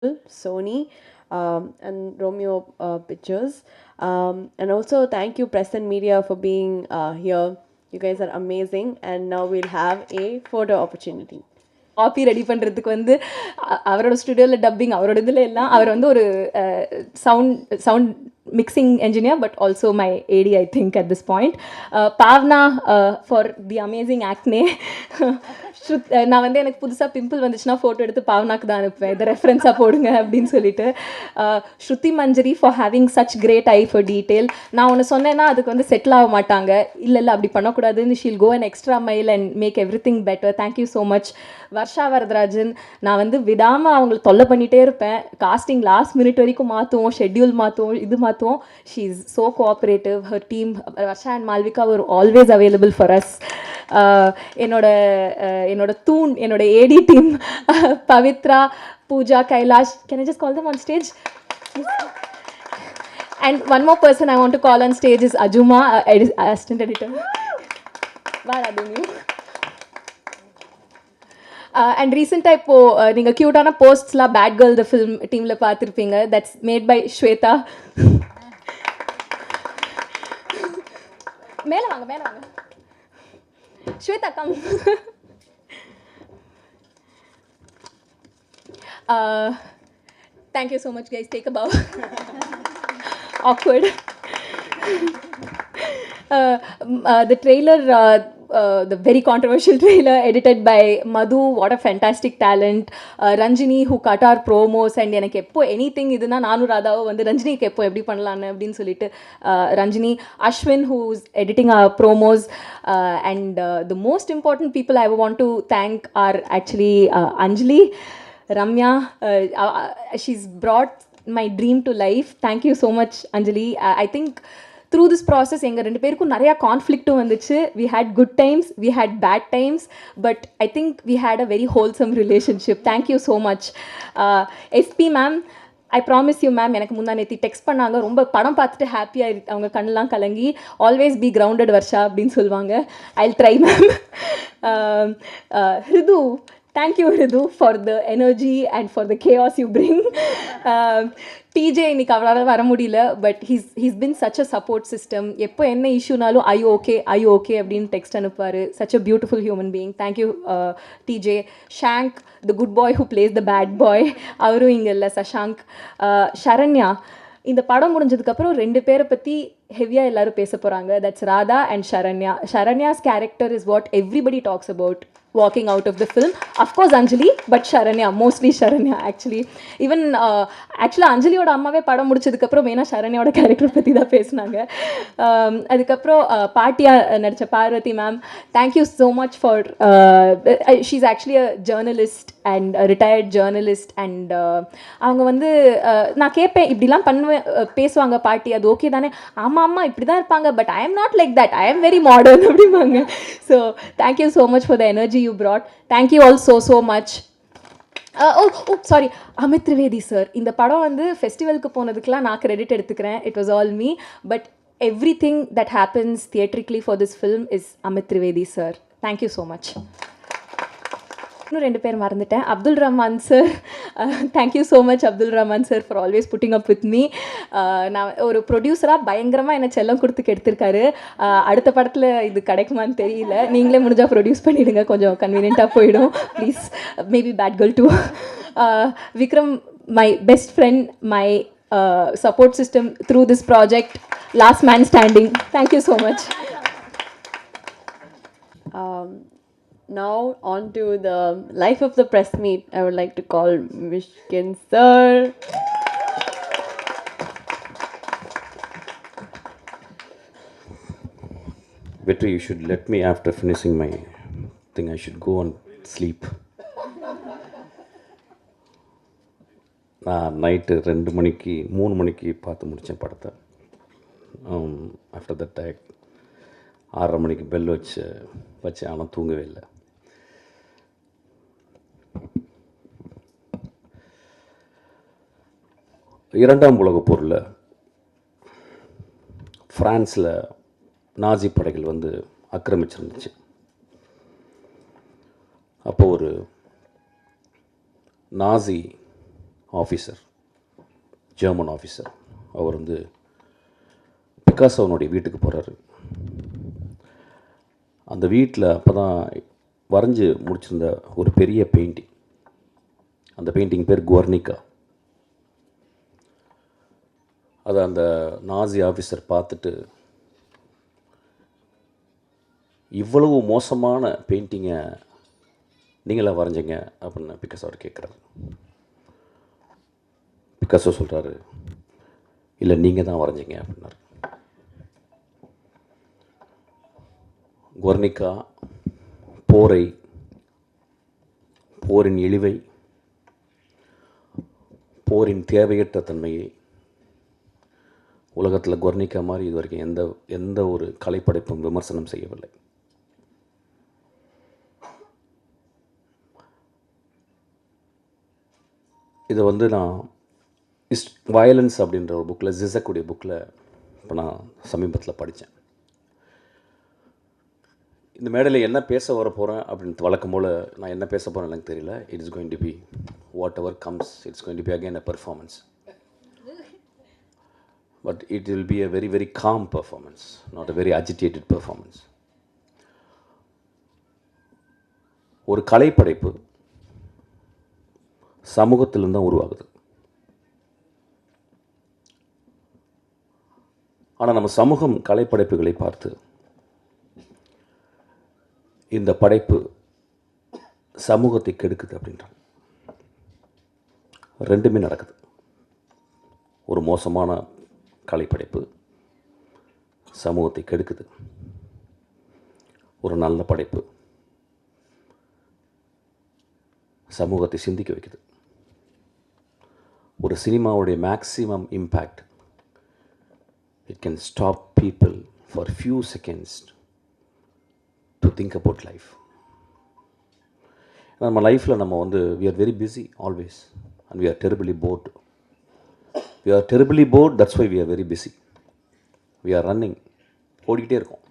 Sony, and Romeo Pictures. And also, thank you, Press and Media, for being here. You guys are amazing. And now we'll have a photo opportunity. Coffee ready பண்ணுறதுக்கு வந்து அவரோட ஸ்டுடியோவில் dubbing அவரோட இதில் எல்லாம் அவர் வந்து ஒரு sound mixing engineer but also my AD I think at this point. Pavna for the amazing acne. நான் வந்து எனக்கு புதுசாக பிம்பிள் வந்துச்சுன்னா ஃபோட்டோ எடுத்து பாவனாக்கு தான் அனுப்புவேன், இதை ரெஃபரன்ஸாக போடுங்க அப்படின்னு சொல்லிட்டு. Shruti Manjari for having such great eye for detail. நான் ஒன்று சொன்னேன்னா அதுக்கு வந்து செட்டில் ஆக மாட்டாங்க, இல்லை அப்படி பண்ணக்கூடாதுன்னு she'll go and extra mile and make everything better. Thank you so much. Varsha Varadarajan, நான் வந்து விடாமல் அவங்களை தொல்லை பண்ணிகிட்டே இருப்பேன், காஸ்டிங் லாஸ்ட் மினிட் வரைக்கும் மாற்றுவோம், ஷெட்யூல் மாற்றுவோம், இது மாற்றுவோம். She is so cooperative. Her team Varsha and Malvika were always available for us. என்னோட தூண் என்னோட AD team Pavithra, Pooja, Kailash. Can I just call them on stage? And one more person I want to call on stage is Ajuma, assistant editor. And ரீசெண்டாக இப்போது நீங்கள் க்யூட்டான போஸ்ட்ஸ்லாம் bad girl the film டீமில் பார்த்துருப்பீங்க. That's made by Shweta. மேலே வாங்க மேலே வாங்க Shweta, come. Thank you so much guys, take a bow. Awkward. The trailer, the very controversial trailer edited by Madhu, what a fantastic talent. Ranjini who cut our promos, and எனக்கு எப்போ anything இதுனா நானும் ராதாவோ வந்து ரஞ்சினிக்கு எப்போ எப்படி பண்ணலான்னு அப்படின்னு சொல்லிட்டு Ranjini, Ashwin who's editing our promos, and the most important people I want to thank are actually Anjali, Ramya. She's brought my dream to life. Thank you so much Anjali. I think through this process எங்கள் ரெண்டு பேருக்கும் நிறையா கான்ஃப்ளிக்ட்டும் வந்துச்சு. We had good times, we had bad times, but I think we had a very wholesome relationship. Thank you so much. SP ma'am, I promise you ma'am, எனக்கு முந்தா நேற்று text பண்ணாங்க, ரொம்ப படம் பார்த்துட்டு ஹாப்பியாக அவங்க கண்ணெலாம் கலங்கி ஆல்வேஸ் பி கிரவுண்டட் வர்ஷா அப்படின்னு சொல்லுவாங்க. I'll try ma'am. Hridu, thank you Hridu for the energy and for the chaos you bring. TJ இன்னைக்கு அவரால் வர முடியல, but he's been such a support system. எப்போ என்ன இஷ்யூனாலும் ஐ ஓகே அப்படின்னு டெக்ஸ்ட் அனுப்புவார். such a beautiful human being. thank you TJ. Shank, the good boy who plays the bad boy, அவரும் இங்கே இல்லை, சஷாங்க். ஷரண்யா, இந்த படம் முடிஞ்சதுக்கப்புறம் ரெண்டு பேரை பற்றி ஹெவியாக எல்லாரும் பேச போகிறாங்க. That's Radha and Sharanya. Sharanya's character is what everybody talks about walking out of the film. Of course Anjali, but Sharanya, mostly Sharanya actually. Even actually அஞ்சலியோட அம்மாவே படம் முடிச்சதுக்கப்புறம் மெயினாக ஷரண்யாவோட கேரக்டர் பற்றி தான் பேசினாங்க. அதுக்கப்புறம் பாட்டியாக நடித்த Parvathi ma'am, thank you so much for she's actually a journalist and retired journalist. And அவங்க வந்து நான் கேட்பேன், இப்படிலாம் பண்ணுவேன் பேசுவாங்க பாட்டி, அது ஓகே தானே? ஆமாம் இப்படி தான் இருப்பாங்க, but I am not like that, I am very modern அப்படிம்பாங்க. So thank you so much for the energy you brought. Thank you all so much. Sorry, Amit Trivedi sir. இந்த படம் வந்து ஃபெஸ்டிவலுக்கு போனதுக்குலாம் நான் கிரெடிட் எடுத்துக்கிறேன். It was all me, but everything that happens theatrically for this film is Amit Trivedi sir. Thank you so much. இன்னும் ரெண்டு பேர் மறந்துட்டேன். Abdul Rahman sir, thank you so much Abdul Rahman sir for always pudding up with me. நான் ஒரு ப்ரொடியூசராக பயங்கரமாக என்னை செல்லம் கொடுத்து எடுத்திருக்காரு. அடுத்த படத்தில் இது கிடைக்குமான்னு தெரியல, நீங்களே முடிஞ்சால் ப்ரொடியூஸ் பண்ணிவிடுங்க, கொஞ்சம் கன்வீனியண்ட்டாக போயிடும் please. Maybe bad girl too. Vikram, my best friend, my support system through this project, last man standing. Thank you so much. Now on to the life of the press meet. I would like to call Mishkin sir. Vetri, you should let me, after finishing my thing, I should go and sleep. நான் night 3 மணிக்கு பார்த்து முடித்தேன் படத்தை. After that 6:30 மணிக்கு bell வச்சு ஆனால் தூங்கவே இல்லை. இரண்டாம் உலகப் போரில் ஃப்ரான்ஸில் நாசி படைகள் வந்து ஆக்கிரமிச்சிருந்துச்சு. அப்போ ஒரு நாசி ஆஃபீஸர், ஜெர்மன் ஆஃபீஸர். அவர் வந்து பிக்காசோனுடைய வீட்டுக்கு போகிறாரு. அந்த வீட்டில் அப்போ தான் வரைஞ்சி முடிச்சிருந்த ஒரு பெரிய பெயிண்டிங். அந்த பெயிண்டிங் பேர் குவர்னிகா. அதை அந்த நாசி ஆஃபீஸர் பார்த்துட்டு, இவ்வளவு மோசமான பெயிண்டிங்கை நீங்களா வரைஞ்சிங்க அப்படின்னு பிக்காசோட கேட்குறாரு. பிக்காசோ சொல்கிறாரு, இல்லை நீங்கள் தான் வரைஞ்சிங்க அப்படின்னாரு. குவர்னிகா போரை, போரின் இழிவை, போரின் தேவையற்ற தன்மையை, உலகத்தில் குவர்னிகா மாதிரி இது வரைக்கும் எந்த ஒரு கலைப்படைப்பும் விமர்சனம் செய்யவில்லை. இதை வந்து நான் வயலன்ஸ் அப்படின்ற ஒரு புக்கில், ஜிசக்குடைய புக்கில் இப்போ நான் சமீபத்தில் படித்தேன். இந்த மேடையில் என்ன பேச வர போகிறேன் அப்படின்னு வழக்கம் போல் நான் என்ன பேச போகிறேன் எனக்கு தெரியல. It is going to be whatever comes, it's going to be again a performance. But it will be a very very calm performance, not a very agitated performance. ஒரு கலைப்படைப்பு சமூகத்திலிருந்து தான் உருவாகுது. ஆனால் நம்ம சமூகம் கலைப்படைப்புகளை பார்த்து இந்த படைப்பு சமூகத்தை கெடுக்குது அப்படின்றாங்க. ரெண்டுமே நடக்குது. ஒரு மோசமான கலைப்படைப்பு சமூகத்தை கெடுக்குது. ஒரு நல்ல படைப்பு சமூகத்தை சிந்திக்க வைக்குது. ஒரு சினிமாவுடைய maximum impact, it can stop people for few seconds to think about life. நம்ம லைஃப்பில் நம்ம வந்து we are very busy always and we are terribly bored. We are terribly bored, that's why we are very busy. We are running, ஓடிக்கிட்டே இருக்கோம்.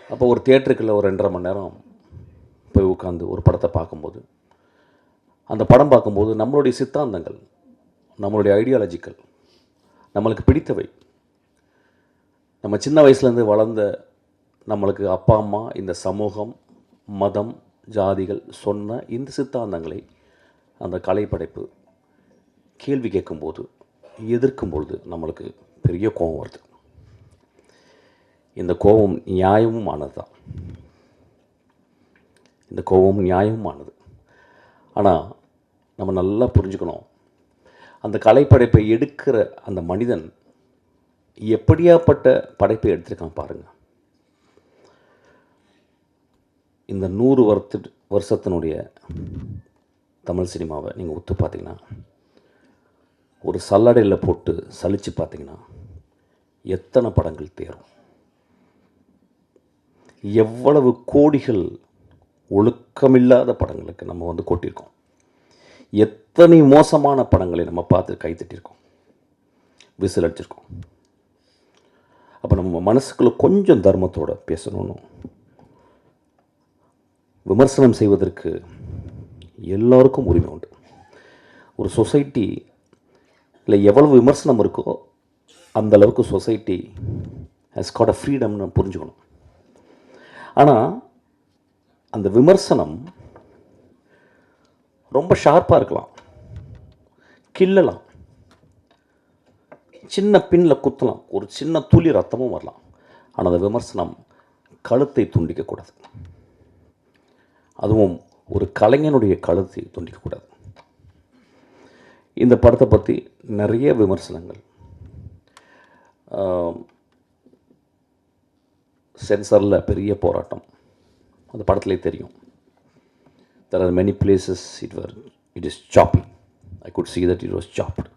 அப்போ ஒரு தியேட்டருக்குள்ள ஒரு 2.5 மணி நேரம் போய் உட்காந்து ஒரு படத்தை பார்க்கும்போது, அந்த படம் பார்க்கும்போது நம்மளுடைய சித்தாந்தங்கள், நம்மளுடைய ஐடியாலஜிக்கல், நம்மளுக்கு பிடித்தவை, நம்ம சின்ன வயசுலேருந்து வளர்ந்த நம்மளுக்கு அப்பா அம்மா, இந்த சமூகம், மதம், ஜாதிகள் சொன்ன இந்த சித்தாந்தங்களை அந்த கலைப்படைப்பு கேள்வி கேட்கும்போது, எதிர்க்கும்பொழுது நம்மளுக்கு பெரிய கோபம் வருது. இந்த கோபம் நியாயமும் ஆனது தான். இந்த கோபம் நியாயமுமானது. ஆனால் நம்ம நல்லா புரிஞ்சுக்கணும், அந்த கலைப்படைப்பை எடுக்கிற அந்த மனிதன் எப்படியாப்பட்ட படைப்பை எடுத்திருக்கான் பாருங்கள். இந்த 100 வருஷத்தினுடைய தமிழ் சினிமாவை நீங்கள் ஒத்து பார்த்தீங்கன்னா, ஒரு சல்லடையில் போட்டு சலித்து பார்த்தீங்கன்னா எத்தனை படங்கள் தேரும், எவ்வளவு கோடிகள் ஒழுக்கமில்லாத படங்களுக்கு நம்ம வந்து கொட்டியிருக்கோம், எத்தனை மோசமான படங்களை நம்ம பார்த்து கைத்தட்டியிருக்கோம், விசில் அடிச்சிருக்கோம். அப்போ நம்ம மனசுக்குள்ளே கொஞ்சம் தர்மத்தோடு பேசணும்னு, விமர்சனம் செய்வதற்கு எல்லோருக்கும் உரிமை உண்டு. ஒரு சொசைட்டி இல்லை எவ்வளவு விமர்சனம் இருக்கோ அந்த அளவுக்கு சொசைட்டி ஹஸ் காட் அ ஃப்ரீடம்னு புரிஞ்சுக்கணும். ஆனால் அந்த விமர்சனம் ரொம்ப ஷார்ப்பாக இருக்கலாம், கிள்ளலாம், சின்ன பின்னில் குத்தலாம், ஒரு சின்ன துளி ரத்தமும் வரலாம். ஆனால் அந்த விமர்சனம் கழுத்தை துண்டிக்கக்கூடாது. அதுவும் ஒரு கலைஞனுடைய கழுத்தை துண்டிக்கக்கூடாது. இந்த படத்தை பற்றி நிறைய விமர்சனங்கள், சென்சாரில் பெரிய போராட்டம், அந்த படத்துலேயே தெரியும். There are many places it is choppy. I could see that it was chopped.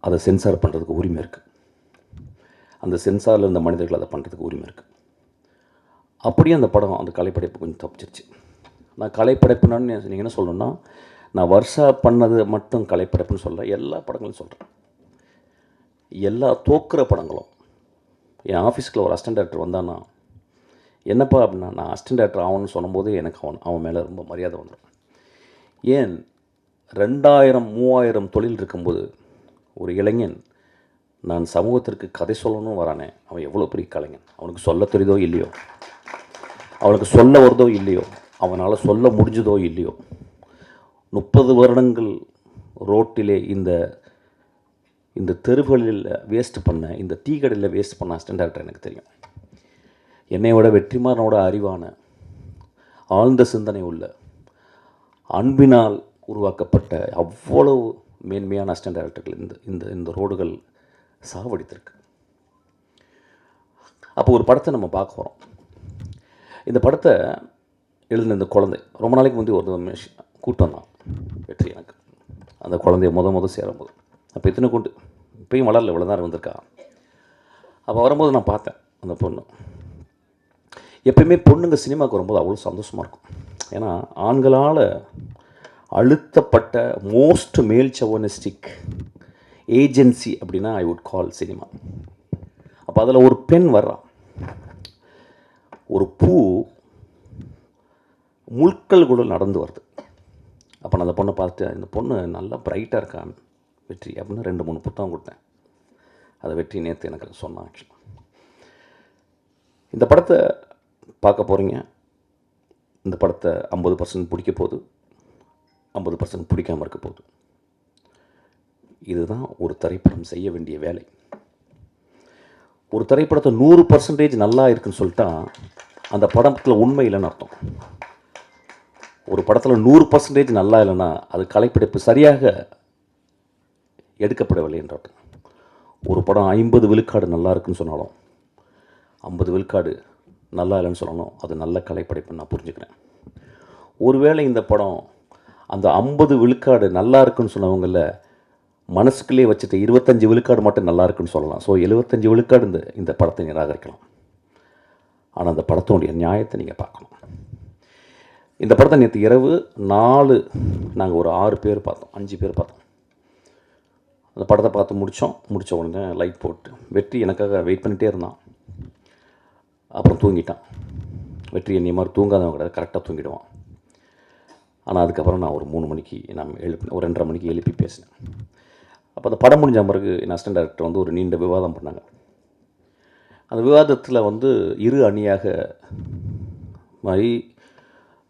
அதை சென்சார் பண்ணுறதுக்கு உரிமை இருக்குது. அந்த சென்சாரில் இருந்த மனிதர்கள் அதை பண்ணுறதுக்கு உரிமை இருக்குது. அப்படியே அந்த படம், அந்த கலைப்படைப்பு கொஞ்சம் தப்பிச்சிருச்சு. நான் கலைப்படைப்புனான்னு நீங்கள் என்ன சொல்லணும்னா, நான் வருஷா பண்ணது மட்டும் கலைப்படைப்புன்னு சொல்ல, எல்லா படங்களும் சொல்கிறேன். எல்லா தோக்குற படங்களும். என் ஆஃபீஸ்க்குள்ள ஒரு அசிஸ்டன்ட் டைரக்டர் வந்தான்னா, என்னப்பா அப்படின்னா, நான் அசிஸ்டன்ட் டைரக்டர் ஆகணும்னு சொன்னபோது எனக்கு அவன் மேலே ரொம்ப மரியாதை வந்துடும். ஏன் 2000 3000 தொழில் இருக்கும்போது ஒரு இளைஞன் நான் சமூகத்திற்கு கதை சொல்லணும்னு வரானே, அவன் எவ்வளோ பெரிய கலைஞன். அவனுக்கு சொல்ல தெரியுதோ இல்லையோ, அவனுக்கு சொல்ல வருதோ இல்லையோ, அவனால் சொல்ல முடிஞ்சதோ இல்லையோ, 30 வருடங்கள் ரோட்டிலே இந்த தெருவுகளில் வேஸ்ட் பண்ண, இந்த டீ கடையில் வேஸ்ட் பண்ண அசிஸ்டன்ட் டைரக்டர் எனக்கு தெரியும். என்னையோட வெற்றிமாறனோட அறிவான, ஆழ்ந்த சிந்தனை உள்ள, அன்பினால் உருவாக்கப்பட்ட அவ்வளவு மேன்மையான அசிஸ்டன்ட் டைரக்டர்கள் இந்த ரோடுகள் சாவடித்திருக்கு. அப்போ ஒரு படத்தை நம்ம பார்க்க போகிறோம். இந்த படத்தை எழுதின இந்த குழந்தை ரொம்ப நாளைக்கு முந்தைய ஒரு கூட்டம் தான் வெற்றி. எனக்கு அந்த குழந்தைய முத சேரும்போது அப்போ இத்தனை கொண்டு இப்பயும் வளரல, இவ்வளோ தான் வந்திருக்கா. அப்போ வரும்போது நான் பார்த்தேன் அந்த பொண்ணு. எப்பயுமே பொண்ணுங்க சினிமாவுக்கு வரும்போது அவ்வளோ சந்தோஷமாக இருக்கும். ஏன்னா ஆண்களால் அழுத்தப்பட்ட மோஸ்ட் மேல் சவனிஸ்டிக் ஏஜென்சி அப்படின்னா ஐ வுட் கால் சினிமா. அப்போ அதில் ஒரு பெண் வர்றான். ஒரு பூ முட்கள் கூட நடந்து வருது. அப்போ நான் அந்த பொண்ணை பார்த்து, இந்த பொண்ணு நல்லா பிரைட்டாக இருக்கான் வெற்றி அப்படின்னு 2-3 புத்தகம் கொடுத்தேன். அதை வெற்றி நேற்று எனக்கு சொன்னான். ஆக்சுவலாக இந்த படத்தை பார்க்க போகிறீங்க. இந்த படத்தை 50% பிடிக்க போகுது, 50% பிடிக்காமல் இருக்க போகுது. இதுதான் ஒரு திரைப்படம் செய்ய வேண்டிய வேலை. ஒரு திரைப்படத்தை 100% நல்லா இருக்குன்னு சொல்லிட்டா அந்த படத்தில் உண்மை இல்லைன்னு அர்த்தம். ஒரு படத்தில் 100% நல்லா இல்லைன்னா அது கலைப்படைப்பு சரியாக எடுக்கப்படவில்லை என்ற அர்த்தம். ஒரு படம் 50 விழுக்காடு நல்லா இருக்குன்னு சொன்னாலும் 50 விழுக்காடு நல்லா இல்லைன்னு சொல்லணும், அது நல்ல கலைப்படைப்புன்னு நான் புரிஞ்சுக்கிறேன். ஒருவேளை இந்த படம் அந்த 50 விழுக்காடு நல்லா இருக்குன்னு சொன்னவங்கள மனசுக்குள்ளே வச்சுட்டு 25 விழுக்காடு மட்டும் நல்லா இருக்குன்னு சொல்லலாம். ஸோ 75 விழுக்காடு இந்த படத்தை நிராகரிக்கலாம். ஆனால் அந்த படத்தினுடைய நியாயத்தை நீங்கள் பார்க்கணும். இந்த படத்தை நேற்று இரவு நாங்கள் ஒரு 6 பேர் பார்த்தோம், 5 பேர் பார்த்தோம். அந்த படத்தை பார்த்து முடித்த உடனே லைட் போட்டு வெற்றி எனக்காக வெயிட் பண்ணிகிட்டே இருந்தான். அப்புறம் தூங்கிட்டான். வெற்றி என்னை மாதிரி தூங்காதவங்க கிடையாது, கரெக்டாக தூங்கிடுவான். ஆனால் அதுக்கப்புறம் நான் ஒரு 3 மணிக்கு ஒரு 2:30 மணிக்கு எழுப்பி பேசினேன். அப்போ அந்த படம் முடிஞ்ச பிறகு என் அசிஸ்டன்ட் டைரக்டர் ஒரு நீண்ட விவாதம் பண்ணாங்க. அந்த விவாதத்தில் இரு அணியாக மாதிரி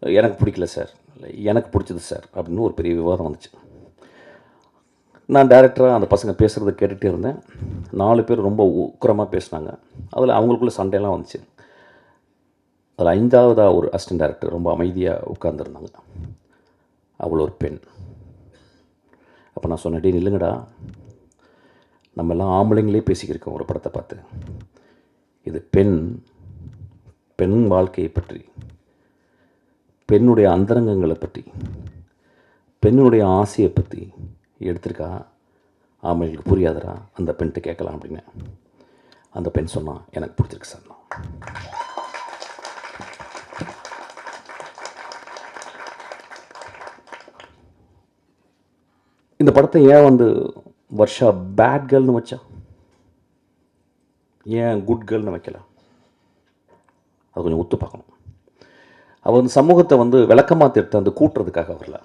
எனக்கு பிடிக்கல சார், எனக்கு பிடிச்சது சார் அப்படின்னு ஒரு பெரிய விவாதம் வந்துச்சு. நான் டைரக்டராக அந்த பசங்க பேசுகிறத கேட்டுகிட்டே இருந்தேன். 4 பேர் ரொம்ப உக்கிரமாக பேசினாங்க. அதில் அவங்களுக்குள்ள சண்டையெல்லாம் வந்துச்சு. அதில் 5ஆவதாக ஒரு அசிஸ்டன்ட் டைரக்டர் ரொம்ப அமைதியாக உட்கார்ந்துருந்தாங்க. அவள் ஒரு பெண். அப்போ நான் சொன்னேன், டே நில்லுங்கடா, நம்ம எல்லாம் ஆம்பளைங்களே பேசிக்கிருக்கோம் ஒரு படத்தை பார்த்து. இது பெண் வாழ்க்கையை பற்றி, பெண்ணுடைய அந்தரங்கங்களை பற்றி, பெண்ணுடைய ஆசையை பற்றி எடுத்திருக்கா. ஆம்பளைங்களுக்கு புரியாதரா, அந்த பெண்கிட்ட கேட்கலாம் அப்படின்னு. அந்த பெண் சொன்னான், எனக்கு பிடிச்சிருக்கு சார். இந்த படத்தை ஏன் வர்ஷா பேட் கேர்ள்னு வச்சா, ஏன் குட் கேர்ள்னு வைக்கல? அது கொஞ்சம் ஒத்து பார்க்கணும். அவள் சமூகத்தை விளக்கமாத்த எடுத்து கூட்டுறதுக்காக வரல,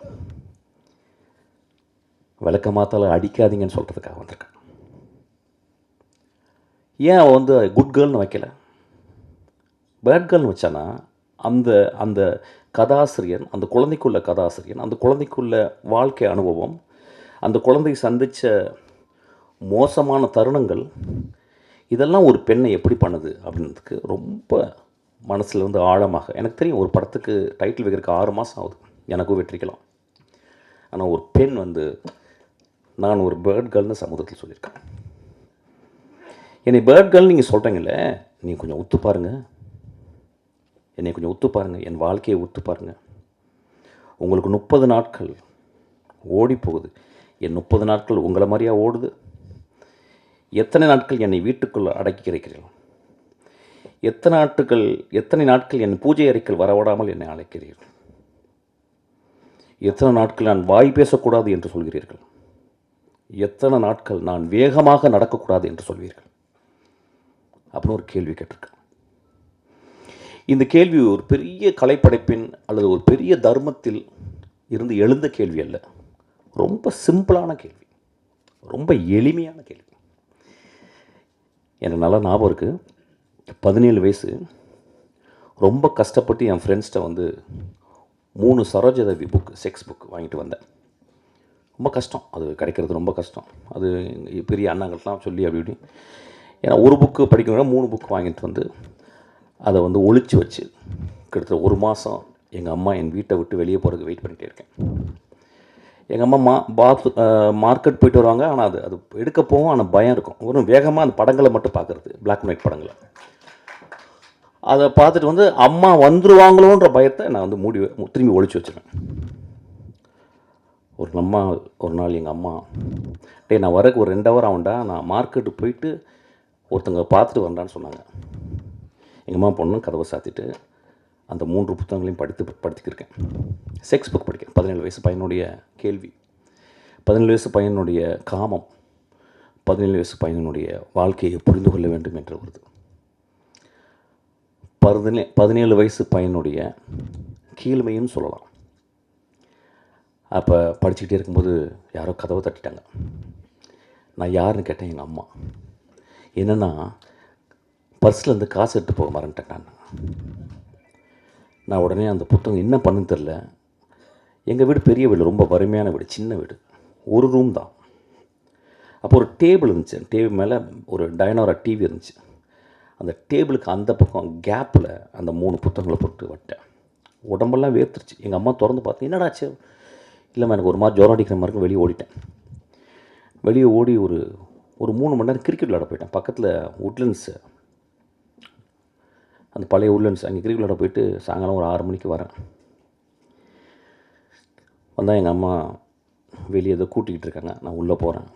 விளக்கமாத்தால் அடிக்காதீங்கன்னு சொல்கிறதுக்காக வந்திருக்கான். ஏன் அவள் குட் கேர்ள்னு வைக்கல, பேட் கேர்ள்னு வச்சானா அந்த அந்த கதாசிரியன், அந்த குழந்தைக்குள்ள கதாசிரியன், அந்த குழந்தைக்குள்ள வாழ்க்கை அனுபவம், அந்த குழந்தை சந்தித்த மோசமான தருணங்கள், இதெல்லாம் ஒரு பெண்ணை எப்படி பண்ணுது அப்படின்றதுக்கு ரொம்ப மனசில் ஆழமாக எனக்கு தெரியும். ஒரு படத்துக்கு டைட்டில் வைக்கிறதுக்கு 6 மாதம் ஆகுது, எனக்கும் வெற்றிக்கலாம். ஆனால் ஒரு பெண் நான் ஒரு பேர்ட் கேர்ள்னு சமூகத்தில் சொல்லியிருக்கேன். என்னை பேர்ட் கேர்ள் நீங்கள் சொல்கிறீங்கள, நீங்கள் கொஞ்சம் ஒத்து பாருங்கள், என்னை கொஞ்சம் ஒத்து பாருங்கள், என் வாழ்க்கையை ஒத்து பாருங்கள். உங்களுக்கு 30 நாட்கள் ஓடி போகுது, என் 30 நாட்கள் உங்களை மாதிரியா ஓடுது? எத்தனை நாட்கள் என்னை வீட்டுக்குள்ளே அடக்கி கிடைக்கிறீர்கள்? எத்தனை நாட்கள் என் பூஜை அறைக்குள் வரவிடாமல் என்னை அழைக்கிறீர்கள்? எத்தனை நாட்கள் நான் வாய் பேசக்கூடாது என்று சொல்கிறீர்கள்? எத்தனை நாட்கள் நான் வேகமாக நடக்கக்கூடாது என்று சொல்வீர்கள்? அப்படின்னு ஒரு கேள்வி கேட்டிருக்கேன். இந்த கேள்வி ஒரு பெரிய கலைப்படைப்பின் அல்லது ஒரு பெரிய தர்மத்தில் இருந்து எழுந்த கேள்வி அல்ல, ரொம்ப சிம்பிளான கேள்வி, ரொம்ப எளிமையான கேள்வி. எனக்கு நல்லா ஞாபகம் இருக்குது. 17 வயசு, ரொம்ப கஷ்டப்பட்டு என் ஃப்ரெண்ட்ஸ்கிட்ட வந்து 3 சரோஜாதேவி புக், செக்ஸ் புக் வாங்கிட்டு வந்தேன். ரொம்ப கஷ்டம், அது கிடைக்கிறது ரொம்ப கஷ்டம். அது பெரிய அண்ணாங்கள்லாம் சொல்லி அப்படி இப்படி. ஏன்னா ஒரு புக்கு படிக்கணும்னா 3 புக் வாங்கிட்டு வந்து அதை வந்து ஒழிச்சு வச்சு கிட்டத்தட்ட 1 மாதம் எங்கள் அம்மா என் வீட்டை விட்டு வெளியே போகிறதுக்கு வெயிட் பண்ணிகிட்டே இருக்கேன். எங்கள் அம்மா மார்க்கெட் போயிட்டு வருவாங்க. ஆனால் அது எடுக்க போகும், ஆனால் பயம் இருக்கும். ஒரு வேகமாக அந்த படங்களை மட்டும் பார்க்குறது, பிளாக் அண்ட் ஒயிட் படங்களை. அதை பார்த்துட்டு வந்து அம்மா வந்துருவாங்களோன்ற பயத்தை நான் வந்து திரும்பி ஒழிச்சு வச்சுருவேன். ஒரு நாள் எங்கள் அம்மா, டே நான் வரக்கு ஒரு 2 ஹவர் ஆகும்டா, நான் மார்க்கெட்டுக்கு போயிட்டு ஒருத்தங்க பார்த்துட்டு வந்தான்னு சொன்னாங்க. எங்கள் அம்மா பொண்ணு கதவை சாத்திட்டு அந்த 3 புத்தகங்களையும் படித்துக்கிருக்கேன். செக்ஸ் புக் படிக்கிறேன். 17 வயசு பையனுடைய கேள்வி, 17 வயசு பையனுடைய காமம், 17 வயசு பையனுடைய வாழ்க்கையை புரிந்து கொள்ள வேண்டும் என்று வருது. 17 வயசு பையனுடைய கீழ்மைன்னு சொல்லலாம். அப்போ படிச்சுக்கிட்டே இருக்கும்போது யாரோ கதவை தட்டிட்டாங்க. நான் யாருன்னு கேட்டேன். எங்கள் அம்மா. என்னென்னா, பர்ஸ்லேருந்து காசு எடுத்து போக மறந்துட்டேன். நான் உடனே அந்த புத்தகம் என்ன பண்ணுன்னு தெரில. எங்கள் வீடு பெரிய வீடு, ரொம்ப வறுமையான வீடு, சின்ன வீடு, ஒரு ரூம் தான். அப்போ ஒரு டேபிள் இருந்துச்சு, டேபிள் மேலே ஒரு டைனோரா டிவி இருந்துச்சு. அந்த டேபிளுக்கு அந்த பக்கம் கேப்பில் அந்த 3 புத்தகங்களை போட்டு வட்டேன். உடம்பெல்லாம் வேர்த்துருச்சு. எங்கள் அம்மா திறந்து பார்த்து, என்னடாச்சு? இல்லைம்மா, எனக்கு ஒரு மாதிரி ஜுரம் அடிக்கிற மாதிரி வெளியே ஓடிட்டேன். வெளியே ஓடி ஒரு 3 மணி நேரம் கிரிக்கெட் விளையாட போயிட்டேன். பக்கத்தில் உட்லண்ட்ஸு, அந்த பழைய உட்லண்ட்ஸ், அங்கே கிரிக்கெட் விளையாட போயிட்டு சாயங்காலம் ஒரு 6 மணிக்கு வரேன். வந்தால் எங்கள் அம்மா வெளியே ஏதோ கூட்டிக்கிட்டு இருக்காங்க. நான் உள்ளே போகிறேன்.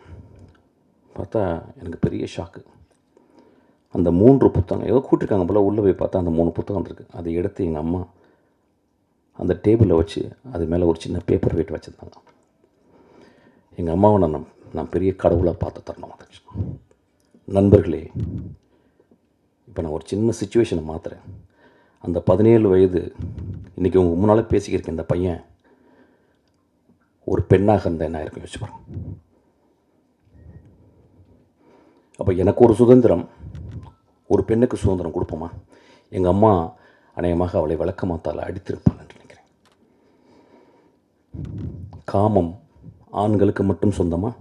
பார்த்தா எனக்கு பெரிய ஷாக்கு. அந்த 3 புத்தகம் ஏதோ கூட்டிருக்காங்க போல். உள்ளே போய் பார்த்தா அந்த 3 புத்தகம் இருக்குது. அதை எடுத்து எங்கள் அம்மா அந்த டேபிளில் வச்சு அது மேலே ஒரு சின்ன பேப்பர் வெயிட் வச்சுருந்தாங்க. எங்கள் அம்மாவை நான் பெரிய கடவுளாக பார்த்து தரணும். நண்பர்களே, இப்போ நான் ஒரு சின்ன சுச்சுவேஷனை மாற்றுறேன். அந்த 17 வயது இன்றைக்கி உங்கள் முன்னால் பேசிக்கிருக்கேன். இந்த பையன் ஒரு பெண்ணாக இருந்தால் என்ன இருக்கும் யோசிச்சு பாருங்க. அப்போ எனக்கு ஒரு சுதந்திரம், ஒரு பெண்ணுக்கு சுதந்திரம் கொடுப்போமா? எங்கள் அம்மா அநேகமாக அவளை விளக்கமாத்தால் அடித்திருப்பாங்கன்னு நினைக்கிறேன். காமம் ஆண்களுக்கு மட்டும் சொந்தமா?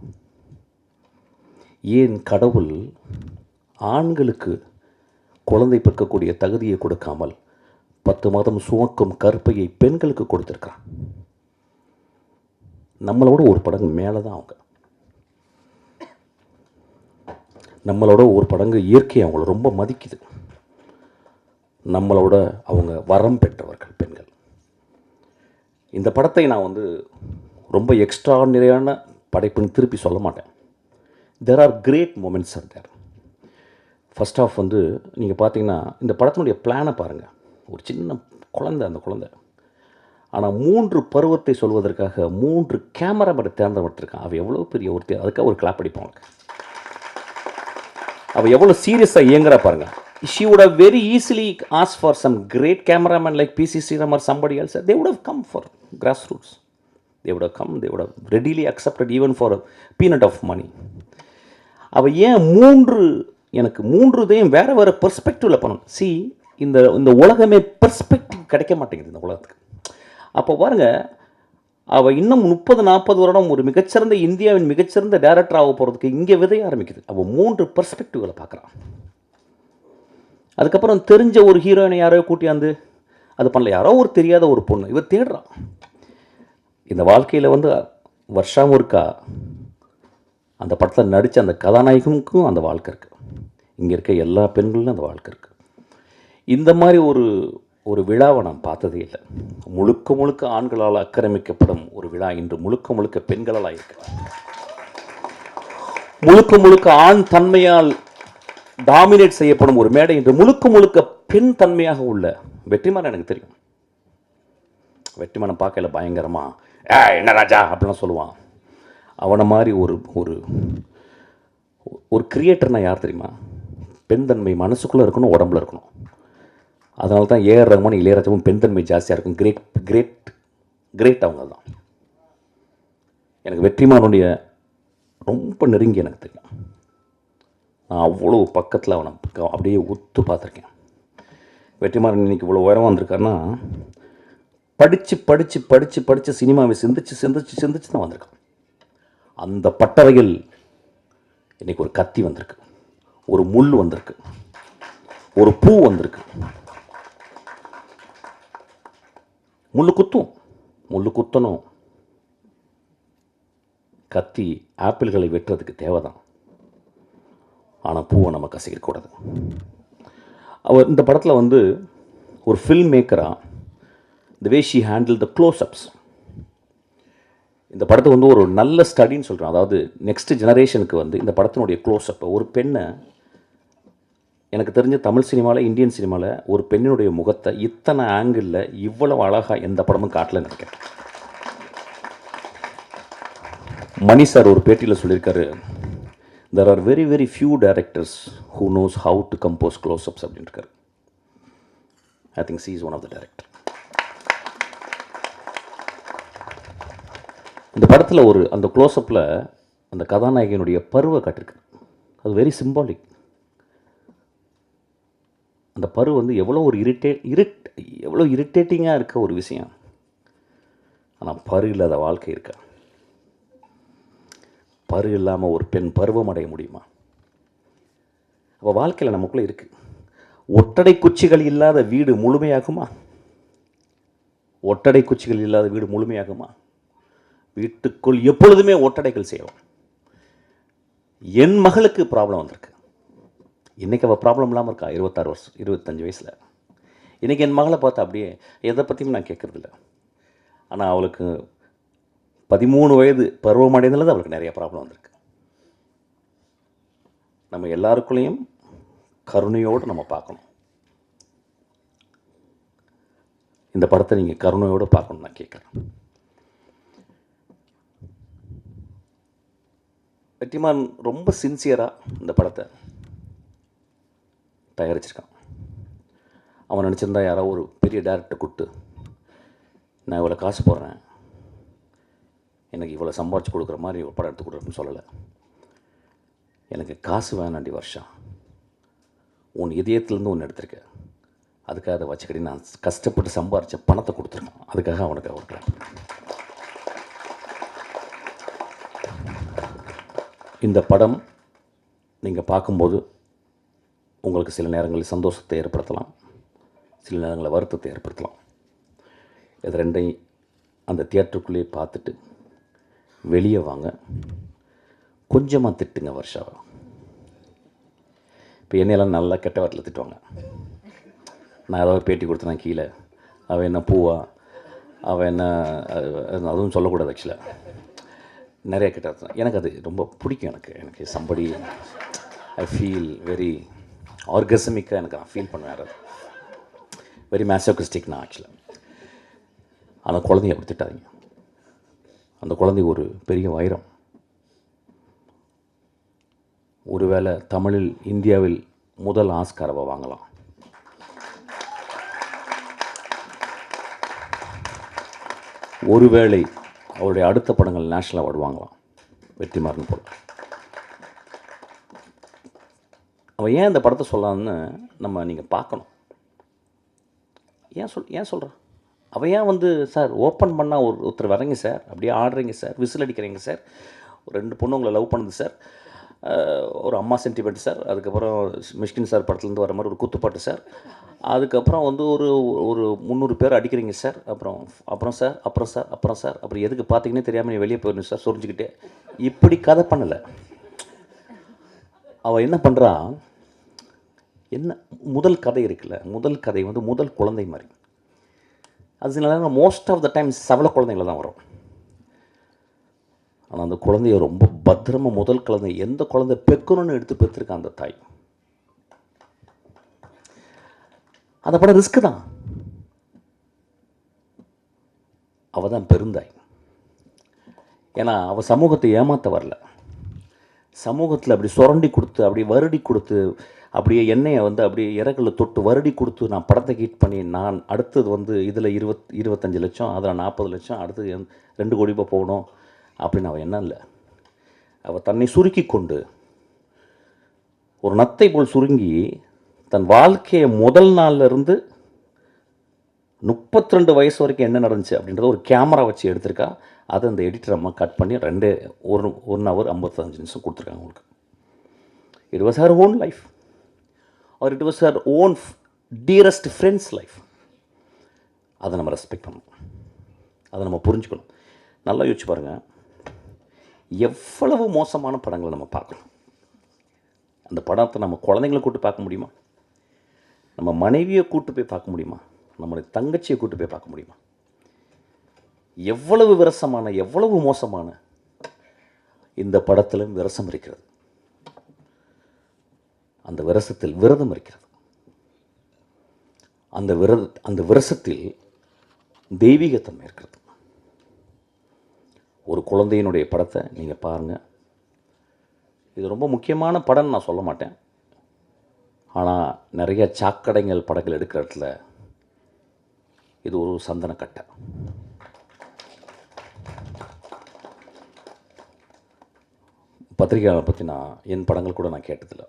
ஏன் கடவுள் ஆண்களுக்கு குழந்தை பிறக்கக்கூடிய தகுதியை கொடுக்காமல் 10 மாதம் சுமக்கும் கற்பையை பெண்களுக்கு கொடுத்துருக்கான்? நம்மளோட ஒரு படங்கு மேலே தான் அவங்க. நம்மளோட ஒரு படங்கு இயற்கை அவங்கள ரொம்ப மதிக்குது. நம்மளோட அவங்க வரம் பெற்றவர்கள் பெண்கள். இந்த படத்தை நான் வந்து ரொம்ப எக்ஸ்ட்ராடினரியான படைப்புன்னு திருப்பி சொல்ல மாட்டேன். There are great moments are there. First of வந்து நீங்கள் பார்த்தீங்கன்னா இந்த படத்தினுடைய பிளானை பாருங்கள். ஒரு சின்ன குழந்தை, அந்த குழந்தை ஆனால் 3 பருவத்தை சொல்வதற்காக 3 கேமராமேனை தேர்ந்தெடுத்திருக்கான். அவள் எவ்வளோ பெரிய ஒருத்தி, அதுக்காக ஒரு கிளாப் அடிப்பான் அவளுக்கு. அவள் எவ்வளோ சீரியஸாக இயங்குறா பாருங்கள். She would have very easily asked for some great cameraman like P.C. Sriram or somebody else. They would have come for grassroots. They would have come, they would have readily accepted even for a peanut of money. அவள் ஏன் எனக்கு 3 வேறு வேறு பெர்ஸ்பெக்டிவில் பண்ணணும். இந்த உலகமே perspective கிடைக்க மாட்டேங்குது இந்த உலகத்துக்கு. அப்போ பாருங்கள், அவள் இன்னும் 30-40 வருடம் ஒரு மிகச்சிறந்த இந்தியாவின் மிகச்சிறந்த டைரக்டர் ஆக போகிறதுக்கு இங்கே விதைய ஆரம்பிக்குது. அவள் 3 பெர்ஸ்பெக்டிவில் பார்க்குறான். அதுக்கப்புறம் தெரிஞ்ச ஒரு ஹீரோயினை யாரோ கூட்டியாந்து அது பண்ணல, யாரோ ஒரு தெரியாத ஒரு பொண்ணு இவர் தேடுறான். இந்த வாழ்க்கையில் வந்து வருஷம் ஒருக்கா அந்த படத்தில் நடித்த அந்த கதாநாயகனுக்கும் அந்த வாழ்க்கை இருக்குது. இங்கே இருக்க எல்லா பெண்களும் அந்த வாழ்க்கை இருக்குது. இந்த மாதிரி ஒரு விழாவை நான் பார்த்ததே இல்லை. முழுக்க ஆண்களால் ஆக்கிரமிக்கப்படும் ஒரு விழா இன்று முழுக்க பெண்களால் இருக்கு. முழுக்க ஆண் தன்மையால் டாமினேட் செய்யப்படும் ஒரு மேடை இன்று முழுக்க பெண் தன்மையாக உள்ள வெற்றிமாறன். எனக்கு தெரியும், வெற்றிமாறன் பார்க்கல பயங்கரமா என்ன ராஜா அப்படிலாம் சொல்லுவான். அவனை மாதிரி ஒரு கிரியேட்டர்னா யார் தெரியுமா? பெண் தன்மை மனசுக்குள்ளே இருக்கணும், உடம்புல இருக்கணும். அதனால தான் ஏஆர் ரஹ்மான், இளையராஜாவும் பெண் தன்மை ஜாஸ்தியாக இருக்கும். கிரேட் அவங்க தான். எனக்கு வெற்றிமாறனுடைய ரொம்ப நெருங்கி எனக்கு தெரியும். நான் அவ்வளோ பக்கத்தில் அவனை அப்படியே ஒத்து பார்த்துருக்கேன். வெற்றிமாறன் இன்னைக்கு இவ்வளோ உயரம் வந்திருக்காருன்னா படித்து படித்து படித்து படித்து சினிமாவை சிந்திச்சு சிந்திச்சு சிந்திச்சு தான் வந்திருக்கான். அந்த பட்டறையில் இன்னைக்கு ஒரு கத்தி வந்திருக்கு, ஒரு முள் வந்திருக்கு, ஒரு பூ வந்திருக்கு. முள்ளு குத்தும், முள்ளு குத்தணும். கத்தி ஆப்பிள்களை வெட்டுறதுக்கு தேவைதான், ஆனால் பூவை நம்ம கசக்கிடக்கூடாது. அவர் இந்த படத்தில் வந்து ஒரு ஃபில்ம் மேக்கராக the way she handle the closeups, இந்த படத்தை வந்து ஒரு நல்ல ஸ்டடின்னு சொல்கிறேன். அதாவது நெக்ஸ்ட் ஜெனரேஷனுக்கு வந்து இந்த படத்தினுடைய க்ளோஸ்அப், ஒரு பெண்ணை, எனக்கு தெரிஞ்ச தமிழ் சினிமாவில் இந்தியன் சினிமாவில் ஒரு பெண்ணினுடைய முகத்தை இத்தனை ஆங்கிளில் இவ்வளவு அழகாக எந்த படமும் காட்டலன்னு நினைக்கிறேன். மணி சார் ஒரு பேட்டியில் சொல்லியிருக்காரு, there are very very few directors who knows how to compose close-ups அப்படின்ட்டு. I think she is one of the director. இந்த படத்தில் ஒரு அந்த க்ளோஸ்அப்பில் அந்த கதாநாயகனுடைய பருவை காட்டிருக்கு. அது வெரி சிம்பாலிக். அந்த பரு வந்து எவ்வளோ ஒரு எவ்வளோ இரிட்டேட்டிங்காக இருக்க ஒரு விஷயம். ஆனால் பரு இல்லாத வாழ்க்கை இருக்கா? பரு இல்லாமல் ஒரு பெண் பருவம் அடைய முடியுமா? அப்போ வாழ்க்கையில் நமக்குள்ளே இருக்குது. ஒட்டடை குச்சிகள் இல்லாத வீடு முழுமையாகுமா? ஒட்டடை குச்சிகள் இல்லாத வீடு முழுமையாகுமா? வீட்டுக்குள் எப்பொழுதுமே ஒட்டடைகள் செய்வோம். என் மகளுக்கு ப்ராப்ளம் வந்திருக்கு. இன்றைக்கி அவள் ப்ராப்ளம் இல்லாமல் இருக்கா, 26 வருஷம் 25 வயசில். இன்றைக்கி என் மகளை பார்த்தா அப்படியே எதை பற்றியும் நான் கேட்குறதில்ல. ஆனால் அவளுக்கு 13 வயது பருவம் அடைந்ததில் அவளுக்கு நிறைய ப்ராப்ளம் வந்திருக்கு. நம்ம எல்லாருக்குள்ளேயும் கருணையோடு நம்ம பார்க்கணும். இந்த படத்தை நீங்கள் கருணையோடு பார்க்கணும்னு நான் கேட்குறேன். வெற்றிமாறன் ரொம்ப சின்சியராக இந்த படத்தை தயாரிச்சிருக்கான். அவன் நினச்சிருந்தா யாரோ ஒரு பெரிய டேரக்டர் கூப்பிட்டு, நான் இவ்வளோ காசு போடுறேன், எனக்கு இவ்வளோ சம்பாரிச்சு கொடுக்குற மாதிரி ஒரு படம் எடுத்து கொடுக்குறேன்னு சொல்லலை. எனக்கு காசு வேணாண்டி வருஷம், உன் இதயத்துலேருந்து ஒன்று எடுத்திருக்கேன், அதுக்காக அதை வச்சுக்கடி, நான் கஷ்டப்பட்டு சம்பாரித்த பணத்தை கொடுத்துருக்கேன், அதுக்காக அவனுக்கு கொடுக்குறேன். இந்த படம் நீங்கள் பார்க்கும்போது உங்களுக்கு சில நேரங்களில் சந்தோஷத்தை ஏற்படுத்தலாம், சில நேரங்களில் வருத்தத்தை ஏற்படுத்தலாம். இது ரெண்டையும் அந்த தியேட்டருக்குள்ளேயே பார்த்துட்டு வெளியே வாங்க. கொஞ்சமாக திட்டுங்க வருஷாவை. இப்போ என்னையெல்லாம் நல்லா கெட்ட வாரத்தில் திட்டுவாங்க. நான் ஏதாவது பேட்டி கொடுத்தேன்னா கீழே அவன் என்ன பூவா, அவன் என்ன, அதுவும் சொல்லக்கூடாது. ஆக்சுவலாக நிறைய கெட்ட, எனக்கு அது ரொம்ப பிடிக்கும். எனக்கு சம்படி ஐ ஃபீல் வெரி ஆர்கசமிக்காக எனக்கு நான் ஃபீல் பண்ணுவேன். அது வெரி மேசோகிஸ்டிக் நான் ஆக்சுவலாக. அந்த குழந்தைய அப்படி திட்டாதீங்க. அந்த குழந்தை ஒரு பெரிய வைரம். ஒருவேளை தமிழில் இந்தியாவில் முதல் ஆஸ்காரவை வாங்கலாம். ஒருவேளை அவருடைய அடுத்த படங்கள் நேஷ்னல் அவார்டு வாங்கலாம், வெற்றிமாறன் போல. அவன் ஏன் இந்த படத்தை சொல்லலான்னு நம்ம நீங்கள் பார்க்கணும். ஏன் சொல்கிறான் அவன்? ஏன் வந்து சார் ஓப்பன் பண்ணால் ஒருத்தர் வரீங்க சார், அப்படியே ஆடுறீங்க சார், விசில் அடிக்கிறீங்க சார், ஒரு 2 பொண்ணு உங்களை லவ் பண்ணுது சார், ஒரு அம்மா சென்டிமெண்ட் சார், அதுக்கப்புறம் மிஷ்கின் சார் படத்துலேருந்து வர மாதிரி ஒரு குத்துப்பாட்டு சார், அதுக்கப்புறம் வந்து ஒரு 300 பேர் அடிக்கிறீங்க சார், அப்புறம் சார் அப்புறம் எதுக்கு பார்த்தீங்கன்னே தெரியாமல் நீ வெளியே போயிடணும் சார் சொரிஞ்சுக்கிட்டே, இப்படி கதை பண்ணலை. அவள் என்ன பண்ணுறா, என்ன முதல் கதை இருக்குல்ல, முதல் கதை வந்து முதல் குழந்தை மாதிரி. அதனால மோஸ்ட் ஆஃப் த டைம் சவள குழந்தைங்கள தான் வரும். ஆனால் அந்த குழந்தைய ரொம்ப பத்திரமாக, முதல் குழந்தை எந்த குழந்தை பெக்கணும்னு எடுத்து பெற்றிருக்கான் அந்த தாய். அந்த படம் ரிஸ்க்கு தான். அவள் தான் பெருந்தாய். ஏன்னா அவள் சமூகத்தை ஏமாற்ற வரல. சமூகத்தில் அப்படி சுரண்டி கொடுத்து, அப்படி வருடி கொடுத்து, அப்படியே எண்ணெயை வந்து அப்படியே இறகுல தொட்டு வருடி கொடுத்து, நான் படத்தை ஹிட் பண்ணி, நான் அடுத்தது வந்து இதில் 25 லட்சம், அதில் 40 லட்சம், அடுத்தது 2 கோடி ரூபாய் போகணும் அப்படின்னு அவள் என்ன இல்லை, அவள் தன்னை சுருக்கி கொண்டு ஒரு நத்தை போல் சுருங்கி தன் வாழ்க்கையை முதல் நாள்லேருந்து 32 வயசு வரைக்கும் என்ன நடந்துச்சு அப்படின்றத ஒரு கேமரா வச்சு எடுத்திருக்கா. அதை அந்த எடிட்டர் அம்மா கட் பண்ணி 1 ஹவர் 55 நிமிஷம் கொடுத்துருக்காங்க உங்களுக்கு. It was her own life R it was her own dearest friends life. அதை நம்ம ரெஸ்பெக்ட் பண்ணணும், அதை நம்ம புரிஞ்சுக்கணும். நல்லா யோசிச்சு பாருங்கள், எவ்வளவு மோசமான படங்களை நம்ம பார்க்கணும். அந்த படத்தை நம்ம குழந்தைங்களை கூப்பிட்டு பார்க்க முடியுமா? நம்ம மனைவியை கூப்பிட்டு போய் பார்க்க முடியுமா? நம்மளுடைய தங்கச்சியை கூப்பிட்டு போய் பார்க்க முடியுமா? எவ்வளவு விரசமான, எவ்வளவு மோசமான இந்த படத்திலும் விரசம் இருக்கிறது. அந்த விரசத்தில் விரதம் இருக்கிறது. அந்த விரசத்தில் தெய்வீகத்தன்மை இருக்கிறது. ஒரு குழந்தையினுடைய படத்தை நீங்கள் பாருங்கள். இது ரொம்ப முக்கியமான படம்னு நான் சொல்ல மாட்டேன். ஆனால் நிறைய சாக்கடைகள் படங்கள் எடுக்கிற இடத்துல இது ஒரு சந்தனக்கட்டை. பத்திரிகையாளரை பற்றி என் படங்கள் கூட நான் கேட்டதில்லை.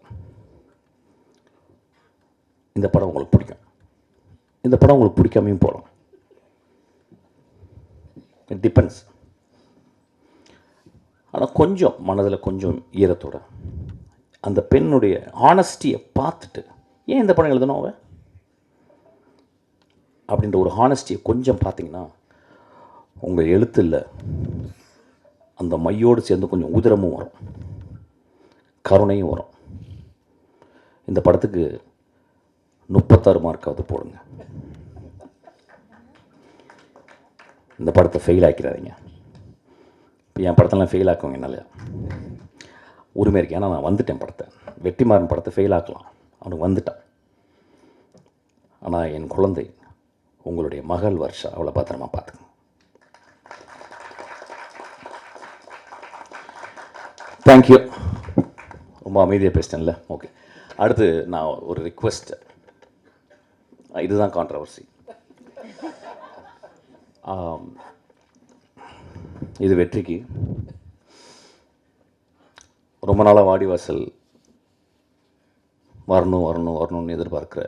இந்த படம் உங்களுக்கு பிடிக்கும், இந்த படம் உங்களுக்கு பிடிக்காமையும் போகலாம். It depends. ஆனால் கொஞ்சம் மனதில் கொஞ்சம் ஈரத்தோட அந்த பெண்ணுடைய ஹானஸ்டியை பார்த்துட்டு, ஏன் இந்த படம் எழுதணும் அவ அப்படின்ற ஒரு ஹானஸ்டியை கொஞ்சம் பார்த்தீங்கன்னா உங்கள் எழுத்தில் அந்த மையோடு சேர்ந்து கொஞ்சம் உதிரமும் வரும், கருணையும் வரும். இந்த படத்துக்கு 36 மார்க்காவது போடுங்க. இந்த படத்தை ஃபெயில் ஆக்கிறாதீங்க. இப்போ என் படத்தெல்லாம் ஃபெயில் ஆக்குவாங்க என்னால் உரிமை இருக்கு. ஏன்னா நான் வந்துட்டேன். படத்தை வெற்றிமாறன் படத்தை ஃபெயில் ஆக்கலாம், அவனுக்கு வந்துட்டான். ஆனால் என் குழந்தை உங்களுடைய மகள் வர்ஷா, அவளை பத்திரமா பார்த்துக்கணும். தேங்க்யூ. ரொம்ப அமைதியாக பேசிட்டேன்ல. ஓகே, அடுத்து நான் ஒரு ரிக்வெஸ்ட். இதுதான் கான்ட்ரவர்சி. இது வெற்றிக்கு ரொம்ப நாளாக வாடிவாசல் வரணும்னு எதிர்பார்க்குற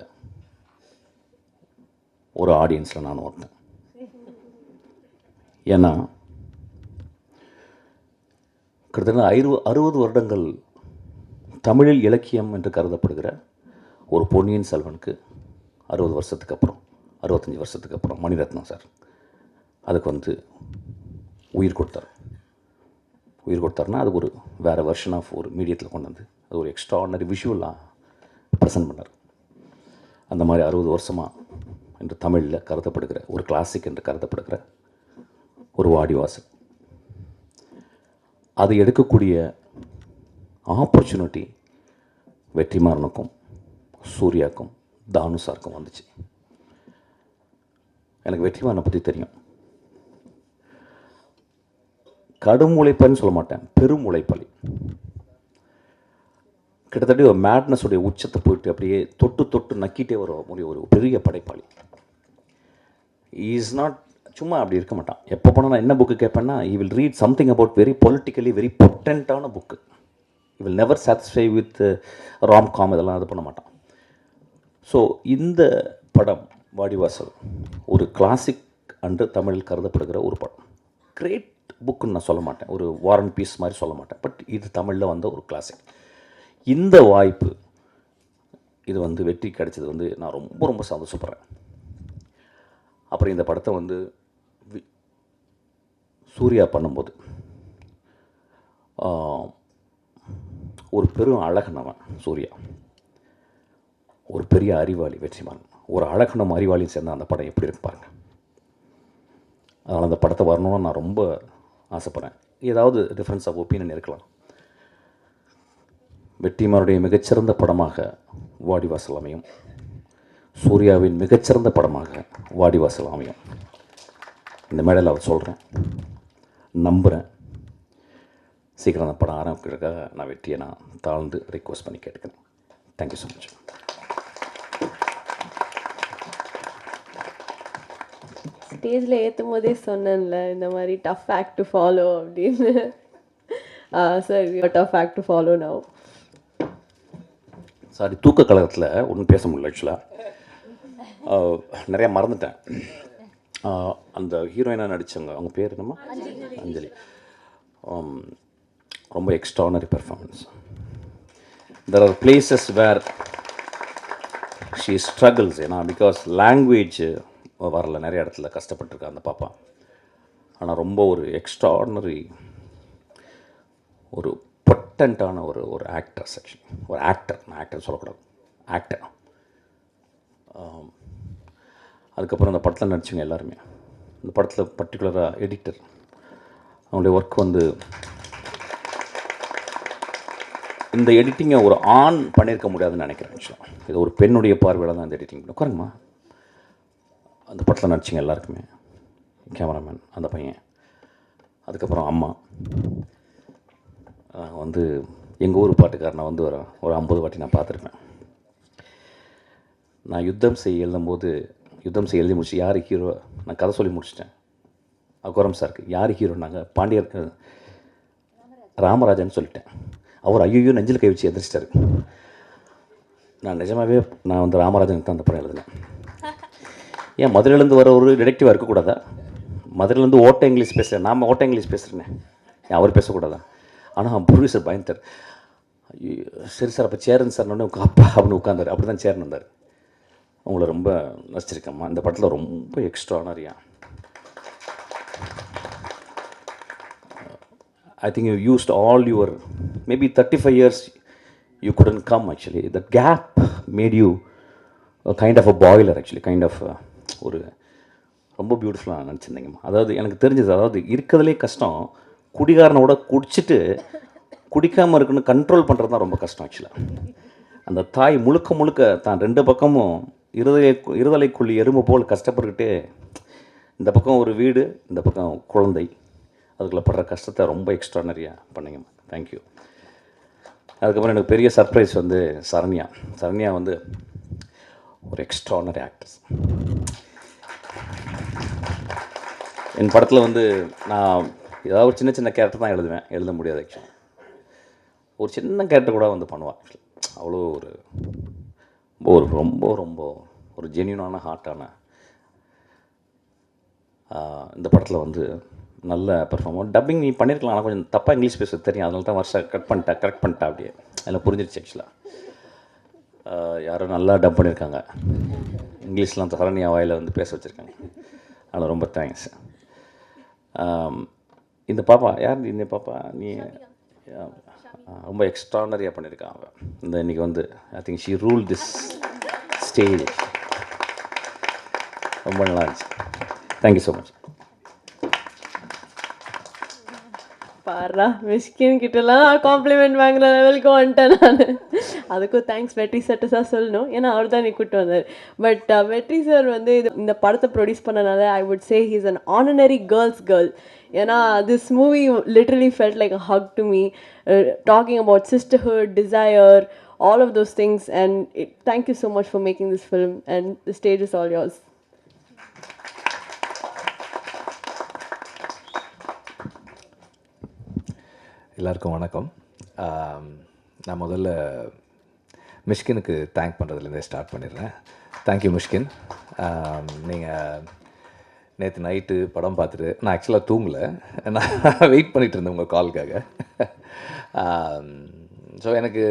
ஒரு ஆடியன்ஸில் நான் ஒருத்தன். ஏன்னா கிட்டத்தட்ட 60 வருடங்கள் தமிழில் இலக்கியம் என்று கருதப்படுகிற ஒரு பொன்னியின் செல்வனுக்கு 60 வருஷத்துக்கு அப்புறம், 65 வருஷத்துக்கு அப்புறம் மணிரத்னம் சார் அதுக்கு உயிர் கொடுத்தார். உயிர் கொடுத்தாருன்னா அது ஒரு வேறு வெர்ஷன் ஆஃப் ஒரு மீடியத்தில் கொண்டு வந்து அது ஒரு எக்ஸ்ட்ராஆர்டினரி விஷுவலாக ப்ரெசென்ட் பண்ணார். அந்த மாதிரி 60 வருஷமாக என்று தமிழில் கருதப்படுகிற ஒரு கிளாசிக் என்று கருதப்படுகிற ஒரு வாடிவாசல், அது எடுக்கக்கூடிய ஆப்பர்ச்சுனிட்டி வெற்றிமாறனுக்கும் சூர்யாவுக்கும் தானுசாருக்கும் வந்துச்சு. எனக்கு வெற்றிமாறனை பற்றி தெரியும். கடும் உழைப்பன்னு சொல்ல மாட்டேன், பெரும் உழைப்பாளி. கிட்டத்தட்ட ஒரு மேட்னஸுடைய உச்சத்தை போயிட்டு அப்படியே தொட்டு நக்கிட்டே வர முடிய ஒரு பெரிய படைப்பாளி. இஸ் நாட் சும்மா அப்படி இருக்க மாட்டான். எப்போ போனால் நான் என்ன புக்கு கேட்பேன்னா, I will read something about very politically very பொட்டன்ட்டான book. I will never satisfy with romcom, இதெல்லாம் இது பண்ண மாட்டான். ஸோ இந்த படம் வாடிவாசல் ஒரு கிளாசிக் அன்று தமிழில் கருதப்படுகிற ஒரு படம். கிரேட் புக்குன்னு நான் சொல்ல மாட்டேன், ஒரு வார் அண்ட் பீஸ் மாதிரி சொல்ல மாட்டேன். பட் இது தமிழில் வந்த ஒரு கிளாசிக். இந்த வாய்ப்பு இது வெற்றி கிடைச்சது நான் ரொம்ப ரொம்ப சந்தோஷப்படுறேன். அப்புறம் இந்த படத்தை சூர்யா பண்ணும்போது ஒரு பெரும் அழகனவன் சூர்யா, ஒரு பெரிய அறிவாளி வெற்றிமாறன், ஒரு அழகனும் அறிவாளியும் சேர்ந்தால் அந்த படம் எப்படி இருக்கு பாருங்கள். அதனால் அந்த படத்தை வரணும்னு நான் ரொம்ப ஆசைப்பட்றேன். ஏதாவது டிஃப்ரென்ஸ் ஆஃப் ஒப்பீனியன் இருக்கலாம். வெற்றிமாறனுடைய மிகச்சிறந்த படமாக வாடிவாசல் அமையும், சூர்யாவின் மிகச்சிறந்த படமாக வாடிவாசல் அமையும். இந்த மேடையில் அவர் சொல்கிறேன், நம்புகிறேன். சீக்கிரம் அந்த படம் ஆரம்பிக்கிறதுக்காக நான் வெற்றியை தாழ்ந்து ரிக்வெஸ்ட் பண்ணி கேட்டுக்கிறேன். Thank you so much. ஸ்டேஜில் ஏற்றும் போதே சொன்னேன்ல இந்த மாதிரி டஃப் ஆக்ட் டு ஃபாலோ அப்படின்னு. Sir tough act to follow now. Sorry, தூக்க கழகத்தில் ஒன்றும் பேச முடியல ஆக்சுவலாக. நிறையா மறந்துட்டேன். அந்த ஹீரோயினாக நடித்தவங்க, அவங்க பேர் என்னம்மா? அஞ்சலி. ரொம்ப extraordinary performance. There are places where she struggles, ஏன்னா பிகாஸ் லாங்குவேஜ் வரல, நிறைய இடத்துல கஷ்டப்பட்டுருக்கா அந்த பாப்பா. ஆனால் ரொம்ப ஒரு எக்ஸ்ட்ரானரி, ஒரு பொட்டண்ட்டான ஒரு ஆக்ட்ரஸ் ஆக்சுவலி. ஒரு ஆக்டர், நான் ஆக்டர் சொல்லக்கூடாது, ஆக்டர். அதுக்கப்புறம் அந்த படத்தில் நடிச்சவங்க எல்லாருமே, இந்த படத்தில் பர்டிகுலராக எடிட்டர், அவங்களுடைய ஒர்க் வந்து இந்த எடிட்டிங்கை ஒரு ஆண் பண்ணியிருக்க முடியாதுன்னு நினைக்கிறேன் ஆக்சுவலாக. இது ஒரு பெண்ணுடைய பார்வையில் தான் இந்த எடிட்டிங் பண்ணி உட்காருங்கம்மா. அந்த படத்தில் நடிச்சிங்க எல்லாருக்குமே, கேமராமேன் அந்த பையன், அதுக்கப்புறம் அம்மா வந்து எங்கள் ஊர் பாட்டுக்காரனை வந்து ஒரு 50 வாட்டி நான் பார்த்துருப்பேன். நான் யுத்தம் செய்ய எழுதும்போது, யுத்தம் செய்ய எழுதி முடிச்சு யார் ஹீரோ நான் கதை சொல்லி முடிச்சிட்டேன். அகோரம் சாருக்கு யார் ஹீரோனாங்க, பாண்டியர் ராமராஜன் சொல்லிட்டேன். அவர் ஐயோ நெஞ்சில் கை வச்சு எதிர்ச்சிட்டாரு. நான் நிஜமாகவே நான் வந்து ராமராஜனுக்கு தான் அந்த படம் எழுதினேன். ஏன் மதுரையிலேருந்து வர ஒரு டிடெக்டிவாக இருக்கக்கூடாதா? மதுரையிலேருந்து ஓட்ட இங்கிலீஷ் பேசுகிறேன், நாம் ஓட்ட இங்கிலீஷ் பேசுகிறேனே, ஏன் அவர் பேசக்கூடாதா? ஆனால் ப்ரொடியூசர் பயந்தார். சரி சார் அப்போ சேரன் சார் உடனே அப்பா அப்படின்னு உட்காந்தார். அப்படி தான் சேரன் வந்தார். உங்களை ரொம்ப நடிச்சிருக்கேம்மா, இந்த படத்தில் ரொம்ப எக்ஸ்ட்ரானரியா. I think you used all your, maybe 35 years you couldn't come actually. That gap made you a kind of a boiler actually, kind of ஒரு ரொம்ப பியூட்டிஃபுல்லாக நினச்சிருந்தீங்கம்மா. அதாவது எனக்கு தெரிஞ்சது, அதாவது இருக்கிறதுலே கஷ்டம் குடிகாரனோட குடிச்சிட்டு குடிக்காமல் இருக்குன்னு கண்ட்ரோல் பண்ணுறது தான் ரொம்ப கஷ்டம் ஆக்சுவலாக. அந்த தாய் முழுக்க முழுக்க தான் 2 பக்கமும் இருதலைக்குள்ளி எறும்பு போல் கஷ்டப்பட்டுக்கிட்டே, இந்த பக்கம் ஒரு வீடு, இந்த பக்கம் குழந்தை, அதுக்குள்ளே படுற கஷ்டத்தை ரொம்ப எக்ஸ்ட்ரானரியாக பண்ணிங்கம்மா. தேங்க்யூ. அதுக்கப்புறம் எனக்கு பெரிய சர்ப்ரைஸ் வந்து சரண்யா வந்து ஒரு எக்ஸ்ட்ரானரி ஆக்டர்ஸ். என் படத்தில் வந்து நான் ஏதாவது ஒரு சின்ன கேரக்டர் தான் எழுத முடியாது ஆக்சுவலாக. ஒரு சின்ன கேரக்டர் கூட வந்து பண்ணுவாள் ஆக்சுவலி. அவ்வளோ ஒரு ரொம்ப ரொம்ப ஒரு ஜென்யூனான ஹார்ட்டான இந்த படத்தில் வந்து நல்ல பெர்ஃபார்மர். டப்பிங் நீ பண்ணியிருக்கலாம், ஆனால் கொஞ்சம் தப்பாக இங்கிலீஷ் பேச தெரியும், அதனால தான் கரெக்ட் பண்ணிட்டா அப்படியே அதில் புரிஞ்சிருச்சு ஆக்சுவலாக. யாரோ நல்லா டப் பண்ணியிருக்காங்க, இங்கிலீஷ்லாம் சரண்யா வாயில் வந்து பேச வச்சுருக்காங்க, அதில் ரொம்ப தேங்க்ஸ். இந்த பாப்பா யார்? இந்த பாப்பா நீ ரொம்ப எக்ஸ்ட்ரானரியாக பண்ணியிருக்கான் அவன். இந்த இன்றைக்கி வந்து I think she rule this stage. ரொம்ப நல்லா இருந்துச்சு. Thank you so much. பாரா மிஷ்கின் கிட்டலாம் காம்ப்ளிமெண்ட் வாங்குற லெவலுக்கு வந்துட்டேன் நான். அதுக்கும் தேங்க்ஸ் வெற்றி சட்டு சார் சொல்லணும், ஏன்னா அவர் தான் நீ கூப்பிட்டு வந்தார். பட் வெற்றி சார் வந்து இந்த படத்தை ப்ரொடியூஸ் பண்ணனால I would say he's an honorary girl. ஏன்னா this movie literally felt like a hug to me, talking about sisterhood, desire, all of those things, and thank you so much for making this film, and the stage is all yours. எல்லாருக்கும் வணக்கம். நான் முதல்ல மிஷ்கினுக்கு thank பண்ணுறதுலேருந்தே start பண்ணிடுறேன். Thank you Mysskin. நீங்கள் நேற்று night படம் பார்த்துட்டு, நான் ஆக்சுவலாக தூங்கலை, நான் வெயிட் பண்ணிகிட்டு இருந்தேன் உங்கள் காலுக்காக. ஸோ எனக்கு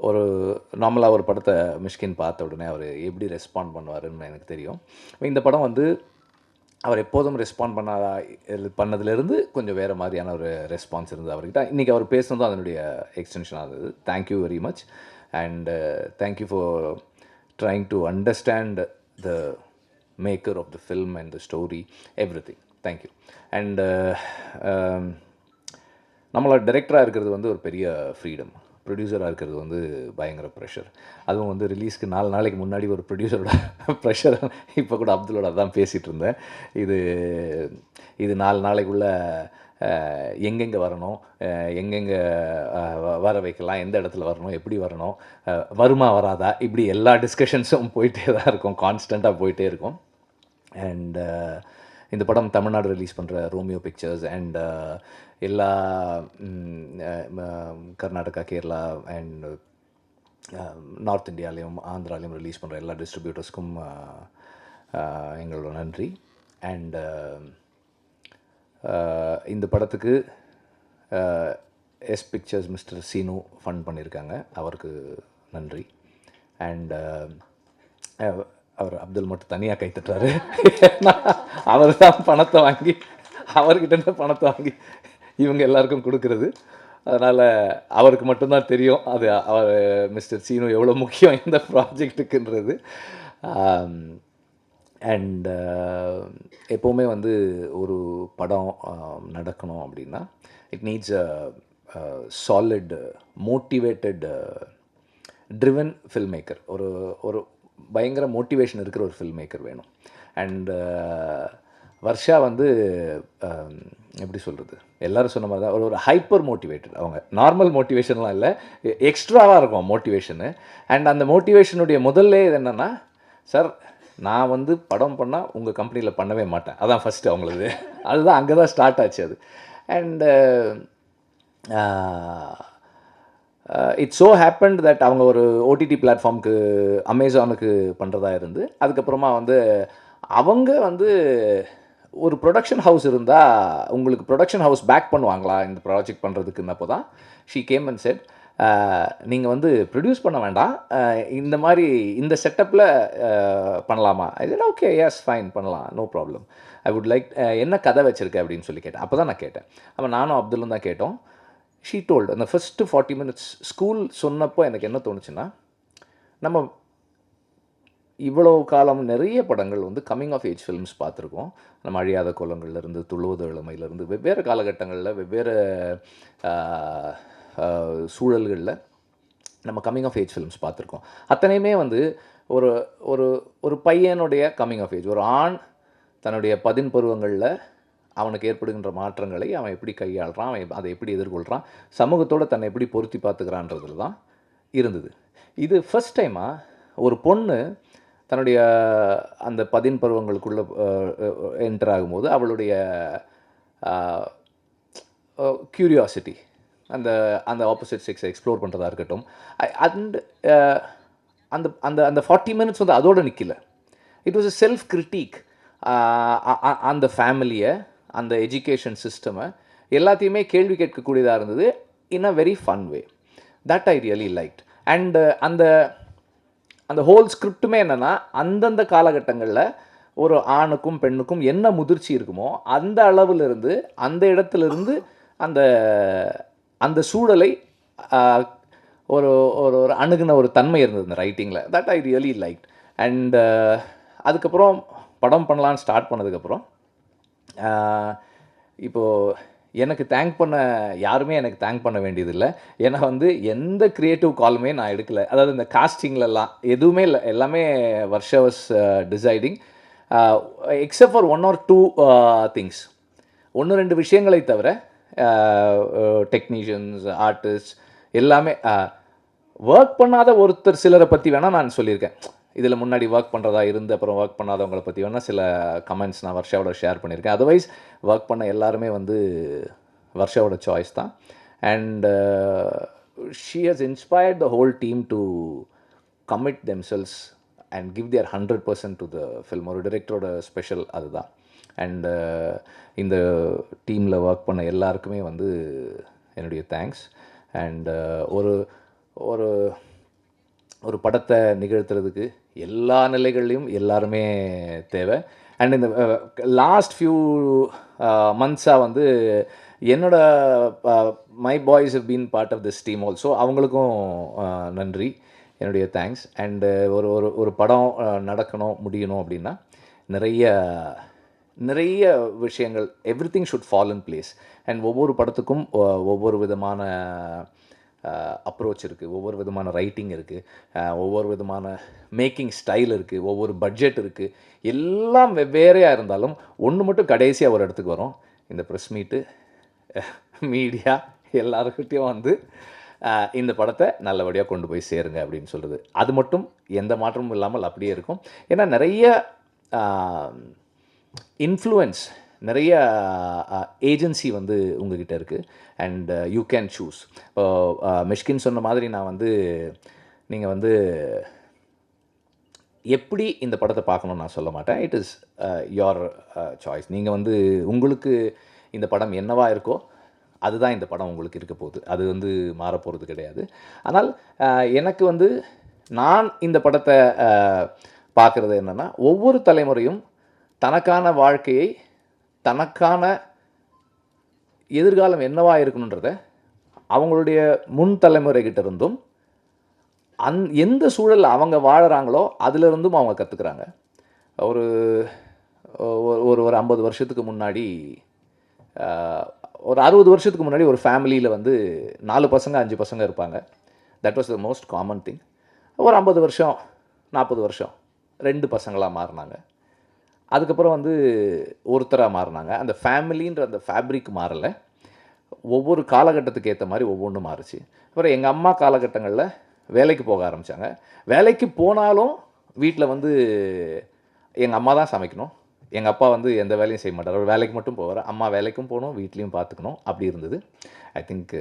ஒரு நார்மலாக ஒரு படத்தை மிஷ்கின் பார்த்த உடனே அவர் எப்படி ரெஸ்பாண்ட் பண்ணுவாருன்னு எனக்கு தெரியும். இந்த படம் வந்து அவர் எப்போதும் ரெஸ்பாண்ட் பண்ணதுலேருந்து கொஞ்சம் வேறு மாதிரியான ஒரு ரெஸ்பான்ஸ் இருந்தது அவர்கிட்ட. இன்றைக்கி அவர் பேசுனதும் அதனுடைய எக்ஸ்டென்ஷனாக இருந்தது. Thank you very much, and thank you for trying to understand the maker of the film and the story, everything. Thank you. And நம்மளோட டைரக்டராக இருக்கிறது வந்து ஒரு பெரிய ஃப்ரீடம், ப்ரொடியூசராக இருக்கிறது வந்து பயங்கர ப்ரெஷர். அதுவும் வந்து ரிலீஸ்க்கு 4 நாளைக்கு முன்னாடி ஒரு ப்ரொடியூசரோட ப்ரெஷர். இப்போ கூட அப்துல்லோட தான் பேசிகிட்டு இருந்தேன். இது 4 நாளைக்குள்ளே எங்கெங்கே வரணும், எங்கெங்கே வர வைக்கலாம், எந்த இடத்துல வரணும், எப்படி வரணும், வருமா வராதா, இப்படி எல்லா டிஸ்கஷன்ஸும் போயிட்டே தான் இருக்கும், கான்ஸ்டண்ட்டாக போயிட்டே இருக்கும். அண்ட் இந்த படம் தமிழ்நாடு ரிலீஸ் பண்ணுற ரோமியோ பிக்சர்ஸ் அண்ட் எல்லா கர்நாடகா, கேரளா அண்ட் நார்த் இந்தியாலையும் ஆந்திராலையும் ரிலீஸ் பண்ணுற எல்லா டிஸ்ட்ரிபியூட்டர்ஸ்க்கும் எங்களோட நன்றி. அண்ட் இந்த படத்துக்கு S Pictures mister Seenu fund பண்ணியிருக்காங்க, அவருக்கு நன்றி. அண்ட் அவர் அப்துல் மட்டும் தனியாக கை தட்டுறாரு. அவர் தான் பணத்தை வாங்கி அவர்கிட்ட பணத்தை வாங்கி இவங்க எல்லாருக்கும் கொடுக்குறது. அதனால் அவருக்கு மட்டும்தான் தெரியும் அது அவர் மிஸ்டர் சீனு எவ்வளோ முக்கியம் இந்த ப்ராஜெக்ட்டுக்குன்றது. அண்ட் எப்போவுமே வந்து ஒரு படம் நடக்கணும் அப்படின்னா it needs a solid motivated driven film maker. ஒரு பயங்கர மோட்டிவேஷன் இருக்கிற ஒரு ஃபில்ம் மேக்கர் வேணும். அண்ட் வர்ஷா வந்து எப்படி சொல்கிறது, எல்லோரும் சொன்ன மாதிரி தான் ஒரு ஹைப்பர் மோட்டிவேட்டட். அவங்க நார்மல் மோட்டிவேஷன்லாம் இல்லை, எக்ஸ்ட்ராவாக இருக்கும் மோட்டிவேஷனு. அண்ட் அந்த மோட்டிவேஷனுடைய முதல்ல இது என்னென்னா, சார் நான் வந்து படம் பண்ணால் உங்கள் கம்பெனியில் பண்ணவே மாட்டேன், அதான் ஃபஸ்ட்டு அவங்களது. அதுதான் அங்கே தான் ஸ்டார்ட் ஆச்சு அது. And it's so happened that அவங்க ஒரு ஓடிடி பிளாட்ஃபார்முக்கு அமேசானுக்கு பண்ணுறதா இருந்து, அதுக்கப்புறமா வந்து அவங்க வந்து ஒரு ப்ரொடக்ஷன் ஹவுஸ் இருந்தால் உங்களுக்கு ப்ரொடக்ஷன் ஹவுஸ் பேக் பண்ணுவாங்களா இந்த ப்ராஜெக்ட் பண்ணுறதுக்குன்னப்போ தான் ஷீ கேம் அண்ட் செட், நீங்கள் வந்து ப்ரொடியூஸ் பண்ண வேண்டாம், இந்த மாதிரி இந்த செட்டப்பில் பண்ணலாமா? இது ஓகே, எஸ் ஃபைன், பண்ணலாம், no problem. I would like என்ன கதை வச்சுருக்கேன் அப்படின்னு சொல்லி கேட்டேன். அப்போ தான் நான் கேட்டேன். அப்போ நானும் அப்துல்லும் தான் கேட்டோம். ஷீ டோல்டு அந்த ஃபஸ்ட்டு 40 minutes ஸ்கூல் சொன்னப்போ எனக்கு என்ன தோணுச்சுன்னா, நம்ம இவ்வளோ காலம் நிறைய படங்கள் வந்து கம்மிங் ஆஃப் ஏஜ் ஃபில்ம்ஸ் பார்த்துருக்கோம். நம்ம அழியாத கோலங்கள்லேருந்து, துள்ளுவது இளமையிலேருந்து, வெவ்வேறு காலகட்டங்களில் வெவ்வேறு சூழல்களில் நம்ம கம்மிங் ஆஃப் ஏஜ் ஃபில்ம்ஸ் பார்த்துருக்கோம். அத்தனையுமே வந்து ஒரு ஒரு ஒரு பையனுடைய கம்மிங் ஆஃப் ஏஜ், ஒரு ஆண் தன்னுடைய 10 பருவங்களில் அவனுக்கு ஏற்படுகின்ற மாற்றங்களை அவன் எப்படி கையாளுறான், அவன் அதை எப்படி எதிர்கொள்கிறான், சமூகத்தோடு தன்னை எப்படி பொருத்தி பார்த்துக்கிறான்றதுல தான் இருந்தது. இது ஃபஸ்ட் டைமாக ஒரு பொண்ணு தன்னுடைய அந்த 10 பருவங்களுக்குள்ளே என்டர் ஆகும்போது அவளுடைய க்யூரியாசிட்டி, அந்த அந்த ஆப்போசிட் செக்ஸை எக்ஸ்ப்ளோர் பண்ணுறதா இருக்கட்டும், அண்ட் அந்த அந்த அந்த 40 minutes வந்து அதோடு நிற்கல. It was a self critic. அந்த ஃபேமிலியை, அந்த எஜுகேஷன் சிஸ்டமை எல்லாத்தையுமே கேள்வி கேட்கக்கூடியதாக இருந்தது in a very fun way. That I really liked. And அந்த அந்த ஹோல் ஸ்கிரிப்டுமே என்னென்னா, அந்தந்த காலகட்டங்களில் ஒரு ஆணுக்கும் பெண்ணுக்கும் என்ன முதிர்ச்சி இருக்குமோ அந்த அளவிலிருந்து, அந்த இடத்துலேருந்து அந்த அந்த சூழலை ஒரு ஒரு ஒரு அணுகுன ஒரு தன்மை இருந்தது இந்த ரைட்டிங்கில். That I really liked. And அதுக்கப்புறம் படம் பண்ணலான்னு ஸ்டார்ட் பண்ணதுக்கப்புறம் இப்போது எனக்கு தேங்க் பண்ண யாருமே எனக்கு தேங்க் பண்ண வேண்டியதில்லை. ஏன்னா வந்து எந்த க்ரியேட்டிவ் காலுமே நான் எடுக்கலை. அதாவது இந்த காஸ்டிங்லலாம் எதுவுமே இல்லை, எல்லாமே Varsha was deciding except for 1 or 2 things. 1-2 விஷயங்களை தவிர டெக்னீஷியன்ஸ், ஆர்டிஸ்ட் எல்லாமே ஒர்க் பண்ணாத ஒருத்தர் சிலரை பற்றி வேணால் நான் சொல்லியிருக்கேன். இதில் முன்னாடி ஒர்க் பண்ணுறதா இருந்து அப்புறம் ஒர்க் பண்ணாதவங்களை பற்றி வேணால் சில கமெண்ட்ஸ் நான் வர்ஷாவோட ஷேர் பண்ணியிருக்கேன். அதர்வைஸ் ஒர்க் பண்ண எல்லாருமே வந்து வர்ஷாவோட சாய்ஸ் தான். And she has inspired the whole team to commit themselves and give their 100% to the film. ஒரு டிரெக்டரோட ஸ்பெஷல் அதுதான். அண்டு இந்த டீமில் ஒர்க் பண்ண எல்லாருக்குமே வந்து என்னுடைய தேங்க்ஸ். அண்டு ஒரு ஒரு ஒரு படத்தை நிகழ்த்துறதுக்கு எல்லா நிலைகள்லையும் எல்லாருமே தேவை. அண்ட் இந்த லாஸ்ட் ஃபியூ மந்த்ஸாக வந்து என்னோட my boys have been part of this team also. அவங்களுக்கும் நன்றி, என்னுடைய தேங்க்ஸ். அண்டு ஒரு ஒரு ஒரு படம் நடக்கணும், முடியணும் அப்படின்னா நிறைய விஷயங்கள், everything should fall in place. And ஒவ்வொரு படத்துக்கும் ஒவ்வொரு விதமான அப்ரோச் இருக்குது, ஒவ்வொரு விதமான ரைட்டிங் இருக்குது, ஒவ்வொரு விதமான மேக்கிங் ஸ்டைல் இருக்குது, ஒவ்வொரு பட்ஜெட் இருக்குது. எல்லாம் வெவ்வேறையாக இருந்தாலும் ஒன்று மட்டும் கடைசியாக ஒரு இடத்துக்கு வரும். இந்த ப்ரெஸ் மீட்டு, மீடியா எல்லாருக்கிட்டையும் வந்து இந்த படத்தை நல்லபடியாக கொண்டு போய் சேருங்க அப்படின்னு சொல்கிறது, அது மட்டும் எந்த மாற்றமும் இல்லாமல் அப்படியே இருக்கும். ஏன்னா நிறைய இன்ஃப்ளூயன்ஸ் நிறைய ஏஜென்சி வந்து உங்ககிட்ட இருக்குது அண்ட் யூ கேன் சூஸ். இப்போ மிஷ்கின் சொன்ன மாதிரி நான் வந்து நீங்கள் வந்து எப்படி இந்த படத்தை பார்க்கணும்னு நான் சொல்ல மாட்டேன். It is your choice. நீங்கள் வந்து உங்களுக்கு இந்த படம் என்னவா இருக்கோ அதுதான் இந்த படம் உங்களுக்கு இருக்க போகுது. அது வந்து மாறப்போகிறது கிடையாது. ஆனால் எனக்கு வந்து நான் இந்த படத்தை பார்க்குறது என்னென்னா, ஒவ்வொரு தலைமுறையும் தனக்கான வாழ்க்கையை, தனக்கான எதிர்காலம் என்னவா இருக்கணுன்றத அவங்களுடைய முன் தலைமுறைகிட்ட இருந்தும் எந்த சூழலில் அவங்க வாழறாங்களோ அதிலிருந்தும் அவங்க கற்றுக்குறாங்க. ஒரு ஒரு ஒரு 50 வருஷத்துக்கு முன்னாடி, ஒரு 60 வருஷத்துக்கு முன்னாடி ஒரு ஃபேமிலியில் வந்து 4 பசங்க 5 பசங்க இருப்பாங்க. That was the most common thing. ஒரு 50 வருஷம் 40 வருஷம் 2 பசங்களாக மாறினாங்க. அதுக்கப்புறம் வந்து ஒருத்தராக மாறினாங்க. அந்த ஃபேமிலின்ற அந்த ஃபேப்ரிக் மாறலை. ஒவ்வொரு காலகட்டத்துக்கு ஏற்ற மாதிரி ஒவ்வொன்றும் மாறுச்சு. அப்புறம் எங்கள் அம்மா காலகட்டங்களில் வேலைக்கு போக ஆரம்பித்தாங்க. வேலைக்கு போனாலும் வீட்டில் வந்து எங்கள் அம்மா தான் சமைக்கணும். எங்கள் அப்பா வந்து எந்த வேலையும் செய்ய மாட்டார். அவர் வேலைக்கு மட்டும் போவார். அம்மா வேலைக்கும் போகணும், வீட்லேயும் பார்த்துக்கணும். அப்படி இருந்தது. ஐ திங்க்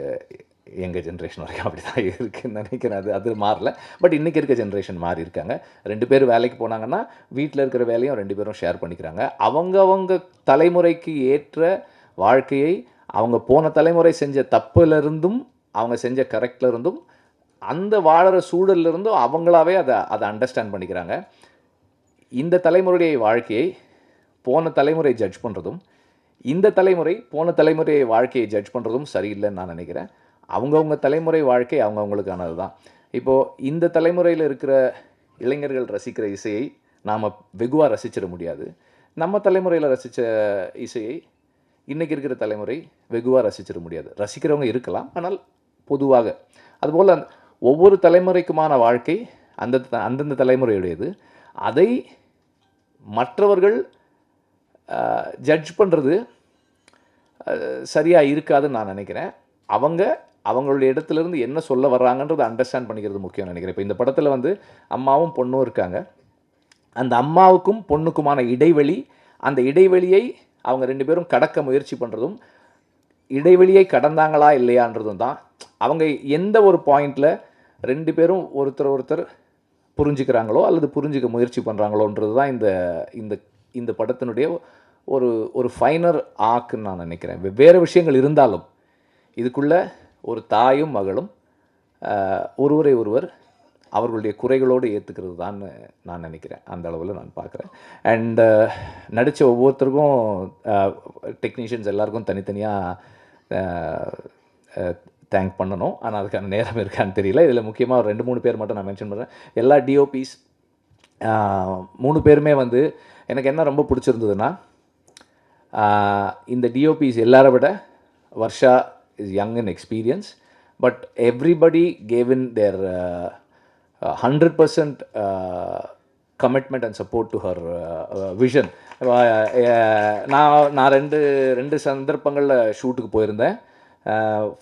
எங்கள் ஜென்ரேஷன் வரைக்கும் அப்படி தான் இருக்குதுன்னு நினைக்கிறேன். அது மாறல. பட் இன்றைக்கி இருக்க ஜென்ரேஷன் மாறி இருக்காங்க. 2 பேர் வேலைக்கு போனாங்கன்னா வீட்டில் இருக்கிற வேலையும் 2 பேரும் ஷேர் பண்ணிக்கிறாங்க. அவங்க தலைமுறைக்கு ஏற்ற வாழ்க்கையை அவங்க போன தலைமுறை செஞ்ச தப்புலேருந்தும் அவங்க செஞ்ச கரெக்டில் இருந்தும் அந்த வாழற சூழலிருந்தும் அவங்களாவே அதை அண்டர்ஸ்டாண்ட் பண்ணிக்கிறாங்க. இந்த தலைமுறையுடைய வாழ்க்கையை போன தலைமுறை ஜட்ஜ் பண்ணுறதும், இந்த தலைமுறை போன தலைமுறை வாழ்க்கையை ஜட்ஜ் பண்ணுறதும் சரியில்லைன்னு நான் நினைக்கிறேன். அவங்கவுங்க தலைமுறை வாழ்க்கை அவங்கவுங்களுக்கானது தான். இப்போது இந்த தலைமுறையில் இருக்கிற இளைஞர்கள் ரசிக்கிற இசையை நாம் வெகுவாக ரசிச்சிட முடியாது. நம்ம தலைமுறையில் ரசித்த இசையை இன்றைக்கி இருக்கிற தலைமுறை வெகுவாக ரசிச்சிட முடியாது. ரசிக்கிறவங்க இருக்கலாம், ஆனால் பொதுவாக. அதுபோல் ஒவ்வொரு தலைமுறைக்குமான வாழ்க்கை அந்தந்த தலைமுறையுடையது. அதை மற்றவர்கள் ஜட்ஜ் பண்ணுறது சரியாக இருக்காதுன்னு நான் நினைக்கிறேன். அவங்களுடைய இடத்துலேருந்து என்ன சொல்ல வர்றாங்கன்றதை அண்டர்ஸ்டாண்ட் பண்ணிக்கிறது முக்கியம்னு நினைக்கிறேன். இப்போ இந்த படத்தில் வந்து அம்மாவும் பொண்ணும் இருக்காங்க. அந்த அம்மாவுக்கும் பொண்ணுக்குமான இடைவெளி, அந்த இடைவெளியை அவங்க 2 பேரும் கடக்க முயற்சி பண்ணுறதும், இடைவெளியை கடந்தாங்களா இல்லையான்றதும் தான். அவங்க எந்த ஒரு பாயிண்டில் 2 பேரும் ஒருத்தர் புரிஞ்சுக்கிறாங்களோ அல்லது புரிஞ்சுக்க முயற்சி பண்ணுறாங்களோன்றது தான் இந்த படத்தினுடைய ஒரு ஃபைனர் ஆக்குன்னு நான் நினைக்கிறேன். வெவ்வேறு விஷயங்கள் இருந்தாலும் இதுக்குள்ளே ஒரு தாயும் மகளும் ஒருவரை ஒருவர் அவர்களுடைய குறைகளோடு ஏற்றுக்கிறது தான் நான் நினைக்கிறேன். அந்த அளவில் நான் பார்க்குறேன். அண்ட் நடித்த ஒவ்வொருத்தருக்கும், டெக்னீஷியன்ஸ் எல்லாருக்கும் தனித்தனியாக தேங்க் பண்ணணும். ஆனால் அதுக்கான நேரம் இருக்கான்னு தெரியல. இதில் முக்கியமாக ஒரு 2-3 பேர் மட்டும் நான் மென்ஷன் பண்ணுறேன். எல்லா டிஓபிஸ் 3 பேருமே வந்து எனக்கு என்ன ரொம்ப பிடிச்சிருந்ததுன்னா, இந்த டிஓபிஸ் எல்லாரை விட Varsha is young in experience, but everybody gave in their 100% commitment and support to her vision. நான் ரெண்டு சந்தர்ப்பங்களில் ஷூட்டுக்கு போயிருந்தேன்.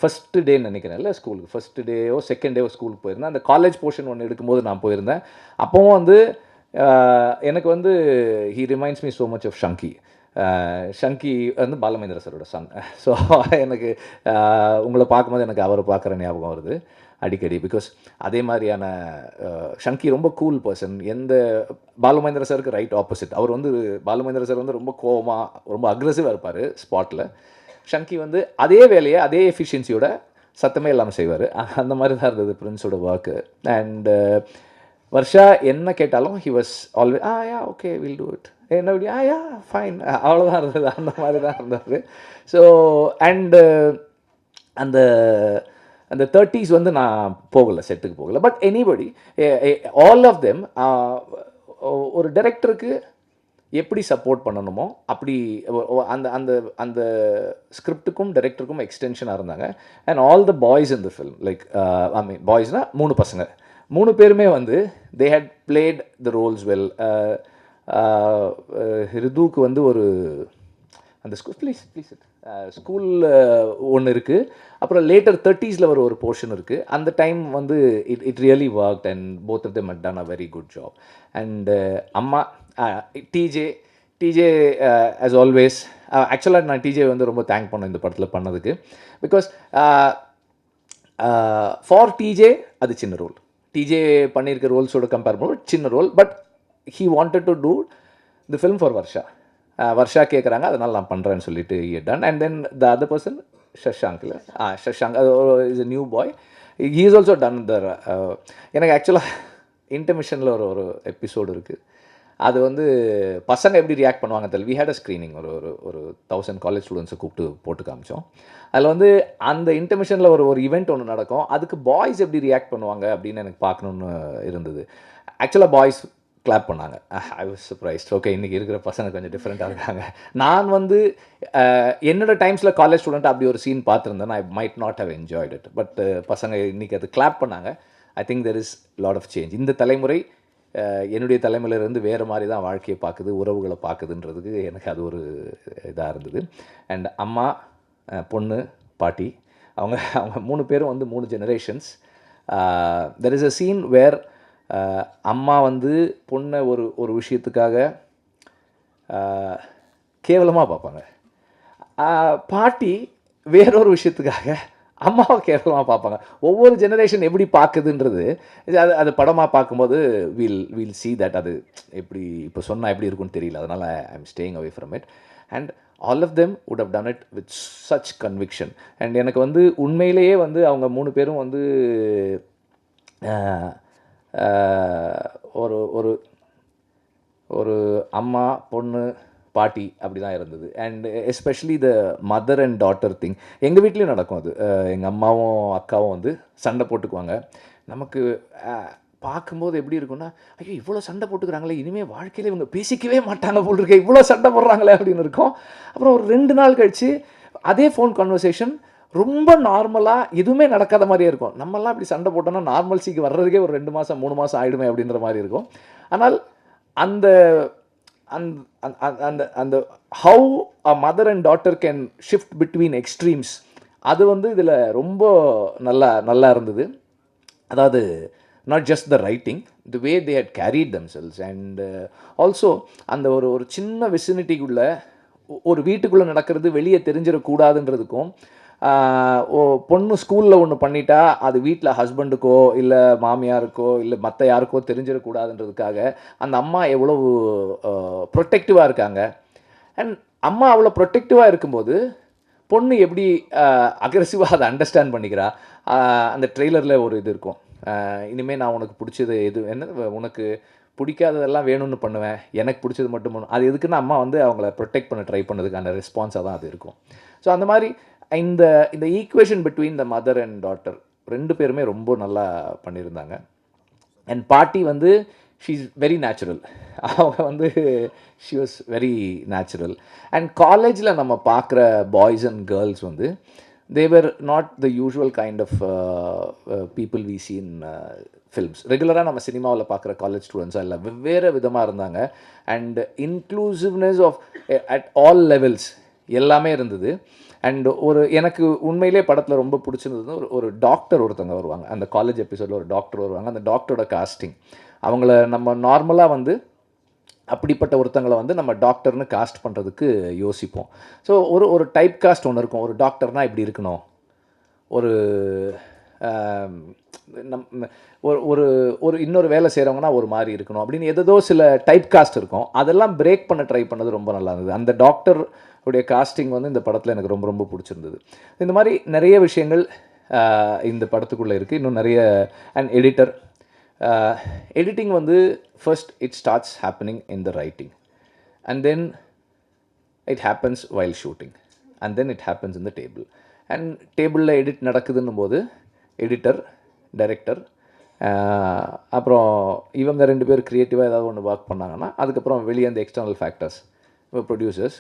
ஃபஸ்ட்டு டேன்னு நினைக்கிறேன், இல்லை ஸ்கூலுக்கு ஃபஸ்ட்டு டேயோ செகண்ட் டேயோ ஸ்கூலுக்கு போயிருந்தேன். அந்த காலேஜ் போர்ஷன் ஒன்று எடுக்கும்போது நான் போயிருந்தேன். அப்போவும் வந்து எனக்கு வந்து he reminds me so much of Shanky. Shanky வந்து பாலமேந்திர சாரோட சன். ஸோ எனக்கு உங்களை பார்க்கும்போது எனக்கு அவரை பார்க்குற ஞாபகம் வருது அடிக்கடி. பிகாஸ் அதே மாதிரியான ஷங்கி ரொம்ப கூல் பர்சன். பாலுமேந்திர சாருக்கு ரைட் ஆப்போசிட். அவர் வந்து பாலுமேந்திர சார் வந்து ரொம்ப கோவமாக ரொம்ப அக்ரெசிவாக இருப்பார் ஸ்பாட்டில். ஷங்கி வந்து அதே வேலையை அதே எஃபிஷியன்சியோட சத்தமே இல்லாமல் செய்வார். அந்த மாதிரி தான் இருந்தது பிரின்ஸோட ஒர்க்கு. அண்டு வர்ஷா என்ன கேட்டாலும் he was ஆல்வே yeah okay will do it, என்ன அப்படி யா ஃபைன், அவ்வளோதான் இருந்தது. அந்த மாதிரி தான் இருந்தார். ஸோ அண்டு அந்த 30s வந்து நான் போகலை, செட்டுக்கு போகலை. But anybody, all of them ஒரு டைரக்டருக்கு எப்படி சப்போர்ட் பண்ணணுமோ அப்படி அந்த அந்த அந்த ஸ்கிரிப்டுக்கும் டைரக்டருக்கும் எக்ஸ்டென்ஷனாக இருந்தாங்க. And all the boys in the film, like I mean பாய்ஸ்னால் 3 பசங்க, 3 பேருமே வந்து they had played the roles well. ரிதுவுக்கு வந்து ஒரு அந்த ப்ளீஸ் ஸ்கூலில் ஒன்று இருக்குது, அப்புறம் லேட்டர் 30s வர ஒரு போர்ஷன் இருக்குது. அந்த டைம் வந்து it really worked and both of them had done a very good job. And அம்மா டிஜே ஆஸ் ஆல்வேஸ், ஆக்சுவலாக நான் டிஜே வந்து ரொம்ப தேங்க் பண்ணேன் இந்த படத்தில் பண்ணதுக்கு. பிகாஸ் ஃபார் டிஜே அது சின்ன ரோல், டிஜே பண்ணியிருக்க ரோல்ஸோட கம்பேர் பண்ணும்போது சின்ன role, but he wanted to do the film for Varsha. Varsha கேட்குறாங்க, அதனால் நான் பண்ணுறேன்னு சொல்லிட்டு done. And then the other person Shashank, இல்லை ஷஷாங்க், அது is a new boy, he is also done the. எனக்கு ஆக்சுவலாக இன்டர்மிஷனில் ஒரு எபிசோடு இருக்குது, அது வந்து பசங்க எப்படி ரியாக்ட் பண்ணுவாங்க தெரியல. வி ஹேட் அ ஸ்க்ரீனிங், ஒரு 1000 காலேஜ் ஸ்டூடெண்ட்ஸை கூப்பிட்டு போட்டு காமிச்சோம். அதில் வந்து அந்த இன்டர்மிஷனில் ஒரு ஈவெண்ட் ஒன்று நடக்கும், அதுக்கு பாய்ஸ் எப்படி ரியாக்ட் பண்ணுவாங்க அப்படின்னு எனக்கு பார்க்கணுன்னு இருந்தது. ஆக்சுவலாக பாய்ஸ் கிளாப் பண்ணாங்க. I was surprised. ஓகே, இன்றைக்கி இருக்கிற பசங்க கொஞ்சம் டிஃப்ரெண்ட்டாக இருக்காங்க. நான் வந்து என்னோடய டைம்ஸில் காலேஜ் ஸ்டூடெண்ட் அப்படி ஒரு சீன் பார்த்துருந்தேன், I might not have enjoyed it. But பசங்க இன்றைக்கி அது கிளாப் பண்ணாங்க. I think there is lot of change. இந்த தலைமுறை என்னுடைய தலைமையிலேருந்து வேறு மாதிரி தான் வாழ்க்கையை பார்க்குது, உறவுகளை பார்க்குதுன்றதுக்கு எனக்கு அது ஒரு இதாக இருந்தது. அண்ட் அம்மா, பொண்ணு, பாட்டி, அவங்க 3 பேரும் வந்து 3 generations. There is a scene where அம்மா வந்து பொண்ணை ஒரு விஷயத்துக்காக கேவலமாக பார்ப்பாங்க, பாட்டி வேறொரு விஷயத்துக்காக அம்மாவை கேவலமாக பார்ப்பாங்க. ஒவ்வொரு ஜெனரேஷன் எப்படி பார்க்குதுன்றது அது படமாக பார்க்கும்போது வில் see that. அது எப்படி இப்போ சொன்னால் எப்படி இருக்குன்னு தெரியல, அதனால் I am staying away from it. And all of them would have done it with such conviction. அண்ட் எனக்கு வந்து உண்மையிலேயே வந்து அவங்க 3 பேரும் வந்து ஒரு ஒரு ஒரு அம்மா, பொண்ணு, பாட்டி அப்படி தான் இருந்தது. And especially the mother and daughter thing எங்கள் வீட்லேயும் நடக்கும். அது எங்கள் அம்மாவும் அக்காவும் வந்து சண்டை போட்டுக்குவாங்க. நமக்கு பார்க்கும்போது எப்படி இருக்குன்னா, ஐயோ இவ்வளோ சண்டை போட்டுக்கிறாங்களே, இனிமேல் வாழ்க்கையில் இவங்க பேசிக்கவே மாட்டாங்க போல் இருக்க, இவ்வளோ சண்டை போடுறாங்களே அப்படின்னு இருக்கும். அப்புறம் ஒரு 2 நாள் கழித்து அதே ஃபோன் கான்வர்சேஷன் ரொம்ப நார்மலாக எதுவுமே நடக்காத மாதிரியே இருக்கும். நம்மலாம் இப்படி சண்டை போட்டோன்னா நார்மல்சிக்கு வர்றதுக்கே ஒரு 2 மாதம் 3 மாதம் ஆகிடுமே அப்படின்ற மாதிரி இருக்கும். ஆனால் அந்த அந்த அந்த how a mother and daughter can shift between extremes, அது வந்து இதில் ரொம்ப நல்லா இருந்தது. அதாவது not just the writing, the way they had carried themselves. And also அந்த ஒரு சின்ன விசினிட்டிக்குள்ளே ஒரு வீட்டுக்குள்ளே நடக்கிறது வெளியே தெரிஞ்சிடக்கூடாதுன்றதுக்கும், பொண்ணு ஸ்கூலில் ஒன்று பண்ணிட்டா அது வீட்டில் ஹஸ்பண்டுக்கோ இல்லை மாமியாருக்கோ இல்லை மற்ற யாருக்கோ தெரிஞ்சிடக்கூடாதுன்றதுக்காக அந்த அம்மா எவ்வளவு ப்ரொட்டெக்டிவாக இருக்காங்க. அண்ட் அம்மா அவ்வளோ ப்ரொட்டெக்டிவாக இருக்கும்போது பொண்ணு எப்படி அக்ரெசிவாக அதை அண்டர்ஸ்டாண்ட் பண்ணிக்கிறா. அந்த ட்ரெய்லரில் ஒரு இது இருக்கும், இனிமேல் நான் உனக்கு பிடிச்சது உனக்கு பிடிக்காததெல்லாம் வேணும்னு பண்ணுவேன், எனக்கு பிடிச்சது மட்டும் பண்ணும். அது எதுக்குன்னா அம்மா வந்து அவங்கள ப்ரொடெக்ட் பண்ண ட்ரை பண்ணதுக்கான ரெஸ்பான்ஸாக தான் அது இருக்கும். ஸோ அந்த மாதிரி இந்த equation between the mother and daughter 2 பேருமே ரொம்ப நல்லா பண்ணியிருந்தாங்க. அண்ட் பாட்டி வந்து ஷீ இஸ் வெரி நேச்சுரல். அவங்க வந்து she was very natural. And காலேஜில் நம்ம பார்க்குற பாய்ஸ் அண்ட் கேர்ள்ஸ் வந்து they were not the usual kind of people we see in films. ரெகுலராக நம்ம சினிமாவில் பார்க்குற காலேஜ் ஸ்டூடெண்ட்ஸாக இல்லை, வெவ்வேறு விதமாக இருந்தாங்க. And inclusiveness of at all levels எல்லாமே இருந்தது. அண்ட் எனக்கு உண்மையிலே படத்தில் ரொம்ப பிடிச்சிருந்தது ஒரு டாக்டர் ஒருத்தவங்க வருவாங்க. அந்த காலேஜ் எபிசோடில் ஒரு டாக்டர் வருவாங்க. அந்த டாக்டரோட காஸ்டிங், அவங்கள நம்ம நார்மலாக வந்து அப்படிப்பட்ட ஒருத்தங்களை வந்து நம்ம டாக்டர்னு காஸ்ட் பண்ணுறதுக்கு யோசிப்போம். ஸோ ஒரு டைப் காஸ்ட் ஒன்று இருக்கும். ஒரு டாக்டர்னால் இப்படி இருக்கணும், ஒரு ஒரு இன்னொரு வேலை செய்கிறவங்கன்னா ஒரு மாதிரி இருக்கணும் அப்படின்னு ஏதோ சில டைப் காஸ்ட் இருக்கும். அதெல்லாம் பிரேக் பண்ண ட்ரை பண்ணது ரொம்ப நல்லா இருந்தது. அந்த டாக்டர் உடைய காஸ்டிங் வந்து இந்த படத்தில் எனக்கு ரொம்ப ரொம்ப பிடிச்சிருந்தது. இந்த மாதிரி நிறைய விஷயங்கள் இந்த படத்துக்குள்ளே இருக்குது. இன்னும் நிறைய அண்ட் எடிட்டிங் வந்து first it starts happening in the writing, and then it happens while shooting, and then it happens in the table. And டேபிளில் எடிட் நடக்குதுன்னும் போது எடிட்டர், டைரக்டர், அப்புறம் இவங்க 2 பேர் க்ரியேட்டிவாக ஏதாவது ஒன்று ஒர்க் பண்ணாங்கன்னா அதுக்கப்புறம் வெளியே அந்த எக்ஸ்டர்னல் ஃபேக்டர்ஸ், ப்ரொடியூசர்ஸ்,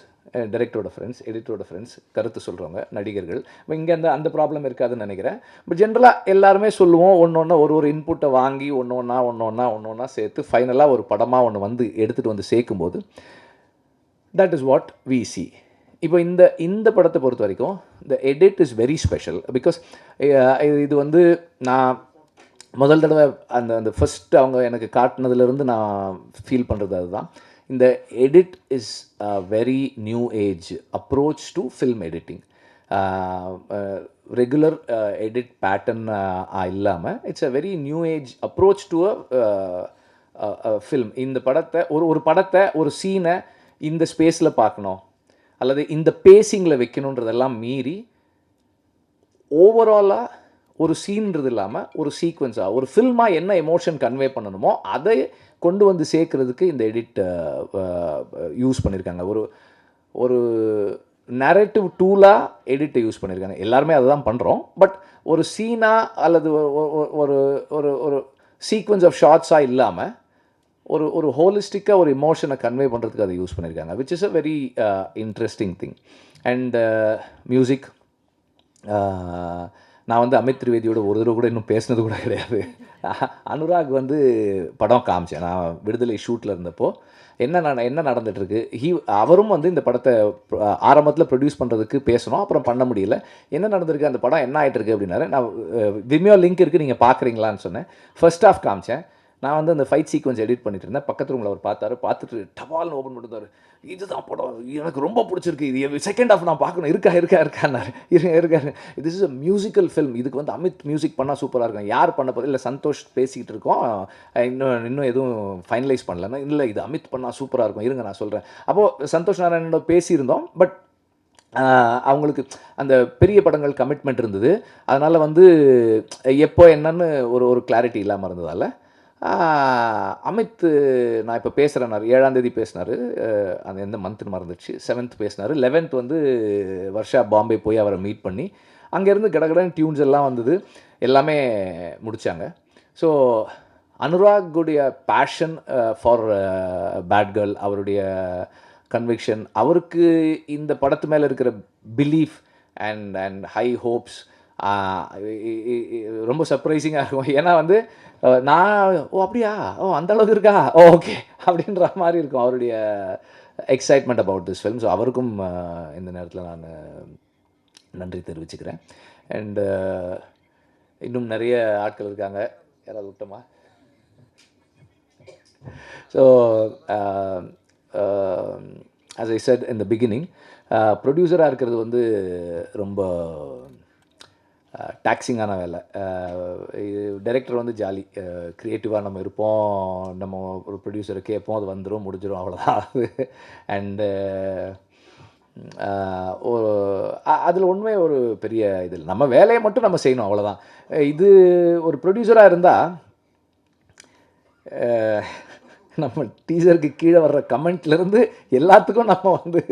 டைரக்டரோட ஃப்ரெண்ட்ஸ், எடிட்டரோட ஃப்ரெண்ட்ஸ், கருத்து சொல்கிறவங்க, நடிகர்கள். இங்கே அந்த ப்ராப்ளம் இருக்காதுன்னு நினைக்கிறேன். பட் ஜென்ரலாக எல்லாருமே சொல்லுவோம், ஒன்று ஒரு இன்புட்டை வாங்கி ஒன்று சேர்த்து ஃபைனலாக ஒரு படமாக ஒன்று வந்து எடுத்துகிட்டு வந்து சேர்க்கும்போது that is what we see. இப்போ இந்த படத்தை பொறுத்த வரைக்கும் the edit is very special because இது வந்து நான் முதல் தடவை அந்த ஃபர்ஸ்ட் அவங்க எனக்கு காட்டினதுலேருந்து நான் ஃபீல் பண்ணுறது அதுதான். இந்த edit is very new age approach to film editing. Regular edit pattern இல்லாமல் it's a very new age approach to a film. இந்த படத்தை ஒரு படத்தை ஒரு சீனை இந்த ஸ்பேஸில் பார்க்கணும் அல்லது இந்த பேசிங்கில் வைக்கணுன்றதெல்லாம் மீறி ஓவராலாக ஒரு சீன்றது இல்லாமல் ஒரு சீக்வன்ஸாக ஒரு ஃபில்மாக என்ன எமோஷன் கன்வே பண்ணணுமோ அதை கொண்டு வந்து சேர்க்குறதுக்கு இந்த எடிட் யூஸ் பண்ணியிருக்காங்க. ஒரு நரேட்டிவ் டூலாக எடிட்டை யூஸ் பண்ணியிருக்காங்க. எல்லாருமே அதை தான் பண்ணுறோம். பட் ஒரு சீனாக அல்லது ஒரு ஒரு ஒரு சீக்வன்ஸ் ஆஃப் ஷார்ட்ஸாக இல்லாமல் ஒரு ஹோலிஸ்டிக்காக ஒரு இமோஷனை கன்வே பண்ணுறதுக்கு அதை யூஸ் பண்ணியிருக்காங்க, which is a very interesting thing. And music, நான் வந்து அமித் திரிவேதியோட ஒரு தடவை கூட இன்னும் பேசினது கூட கிடையாது. அனுராக் வந்து படம் காமிச்சேன் நான் விடுதலை ஷூட்டில் இருந்தப்போ. என்ன நடந்துகிட்ருக்கு, அவரும் வந்து இந்த படத்தை ஆரம்பத்தில் ப்ரொடியூஸ் பண்ணுறதுக்கு பேசணும், அப்புறம் பண்ண முடியல. என்ன நடந்திருக்கு, அந்த படம் என்ன ஆகிட்டு இருக்கு அப்படின்னாரு. நான் விமியோ லிங்க் இருக்குது, நீங்கள் பார்க்குறீங்களான்னு சொன்னேன். ஃபர்ஸ்ட் ஆஃப் காமிச்சேன். நான் வந்து அந்த ஃபைட் சீக்வன்ஸ் எடிட் பண்ணிட்டு இருந்தேன். பக்கத்து ரூமில் அவர் பார்த்துட்டு டவால்னு ஓப்பன் பண்ணிட்டார். இதுதான் படம், எனக்கு ரொம்ப பிடிச்சிருக்கு, இது செகண்ட் ஆஃப் நான் பார்க்கணும், இருக்கான்னாரு. இருக்காரு, this is a musical film, இதுக்கு வந்து அமித் மியூசிக் பண்ணால் சூப்பராக இருக்கும். யார் பண்ண போகிறது இல்லை, சந்தோஷ் பேசிக்கிட்டு இருக்கோம், இன்னும் எதுவும் ஃபைனலைஸ் பண்ணலன்னா. இல்லை, இது அமித் பண்ணால் சூப்பராக இருக்கும், இருங்க நான் சொல்கிறேன். அப்போது சந்தோஷ் நாராயணனோட பேசியிருந்தோம். பட் அவங்களுக்கு அந்த பெரிய படங்கள் கமிட்மெண்ட் இருந்தது. அதனால் வந்து எப்போ என்னன்னு ஒரு கிளாரிட்டி இல்லாமல் இருந்ததால் அமித் நான் இப்போ பேசுகிறேன்னாரு. 7ஆம் தேதி பேசினார், அந்த எந்த மந்த்னு மறந்துச்சு. 7th பேசினார். 11th வந்து வர்ஷா பாம்பே போய் அவரை மீட் பண்ணி அங்கேருந்து கடகடன் டியூன்ஸ் எல்லாம் வந்தது, எல்லாமே முடித்தாங்க. ஸோ அனுராகுடைய பேஷன் ஃபார் பேட் கேர்ள், அவருடைய கன்விக்ஷன், அவருக்கு இந்த படத்து மேலே இருக்கிற பிலீஃப் அண்ட் ஹை ஹோப்ஸ் ரொம்ப சர்ப்ரைசிங்காக இருக்கும். ஏன்னா வந்து நான் அப்படியா, அந்த அளவுக்கு இருக்கா, ஓகே அப்படின்ற மாதிரி இருக்கும் அவருடைய excitement about this film. So அவருக்கும் இந்த நேரத்தில் நான் நன்றி தெரிவிச்சுக்கிறேன். அண்டு இன்னும் நிறைய ஆட்கள் இருக்காங்க, யாராவது விட்டோமா? So as I said in the beginning, ப்ரொடியூசராக இருக்கிறது வந்து ரொம்ப டாக்ஸிங்கான வேலை. டைரக்டர் வந்து ஜாலி, க்ரியேட்டிவாக நம்ம இருப்போம், நம்ம ஒரு ப்ரொடியூசரை கேட்போம், அது வந்துடும், முடிஞ்சிடும், அவ்வளோதான் அது. அண்டு அதில் உண்மை ஒரு பெரிய இது இல்லை, நம்ம வேலையை மட்டும் நம்ம செய்யணும், அவ்வளோதான். இது ஒரு ப்ரொடியூசராக இருந்தால் நம்ம டீசருக்கு கீழே வர்ற கமெண்ட்லேருந்து எல்லாத்துக்கும் நம்ம வந்து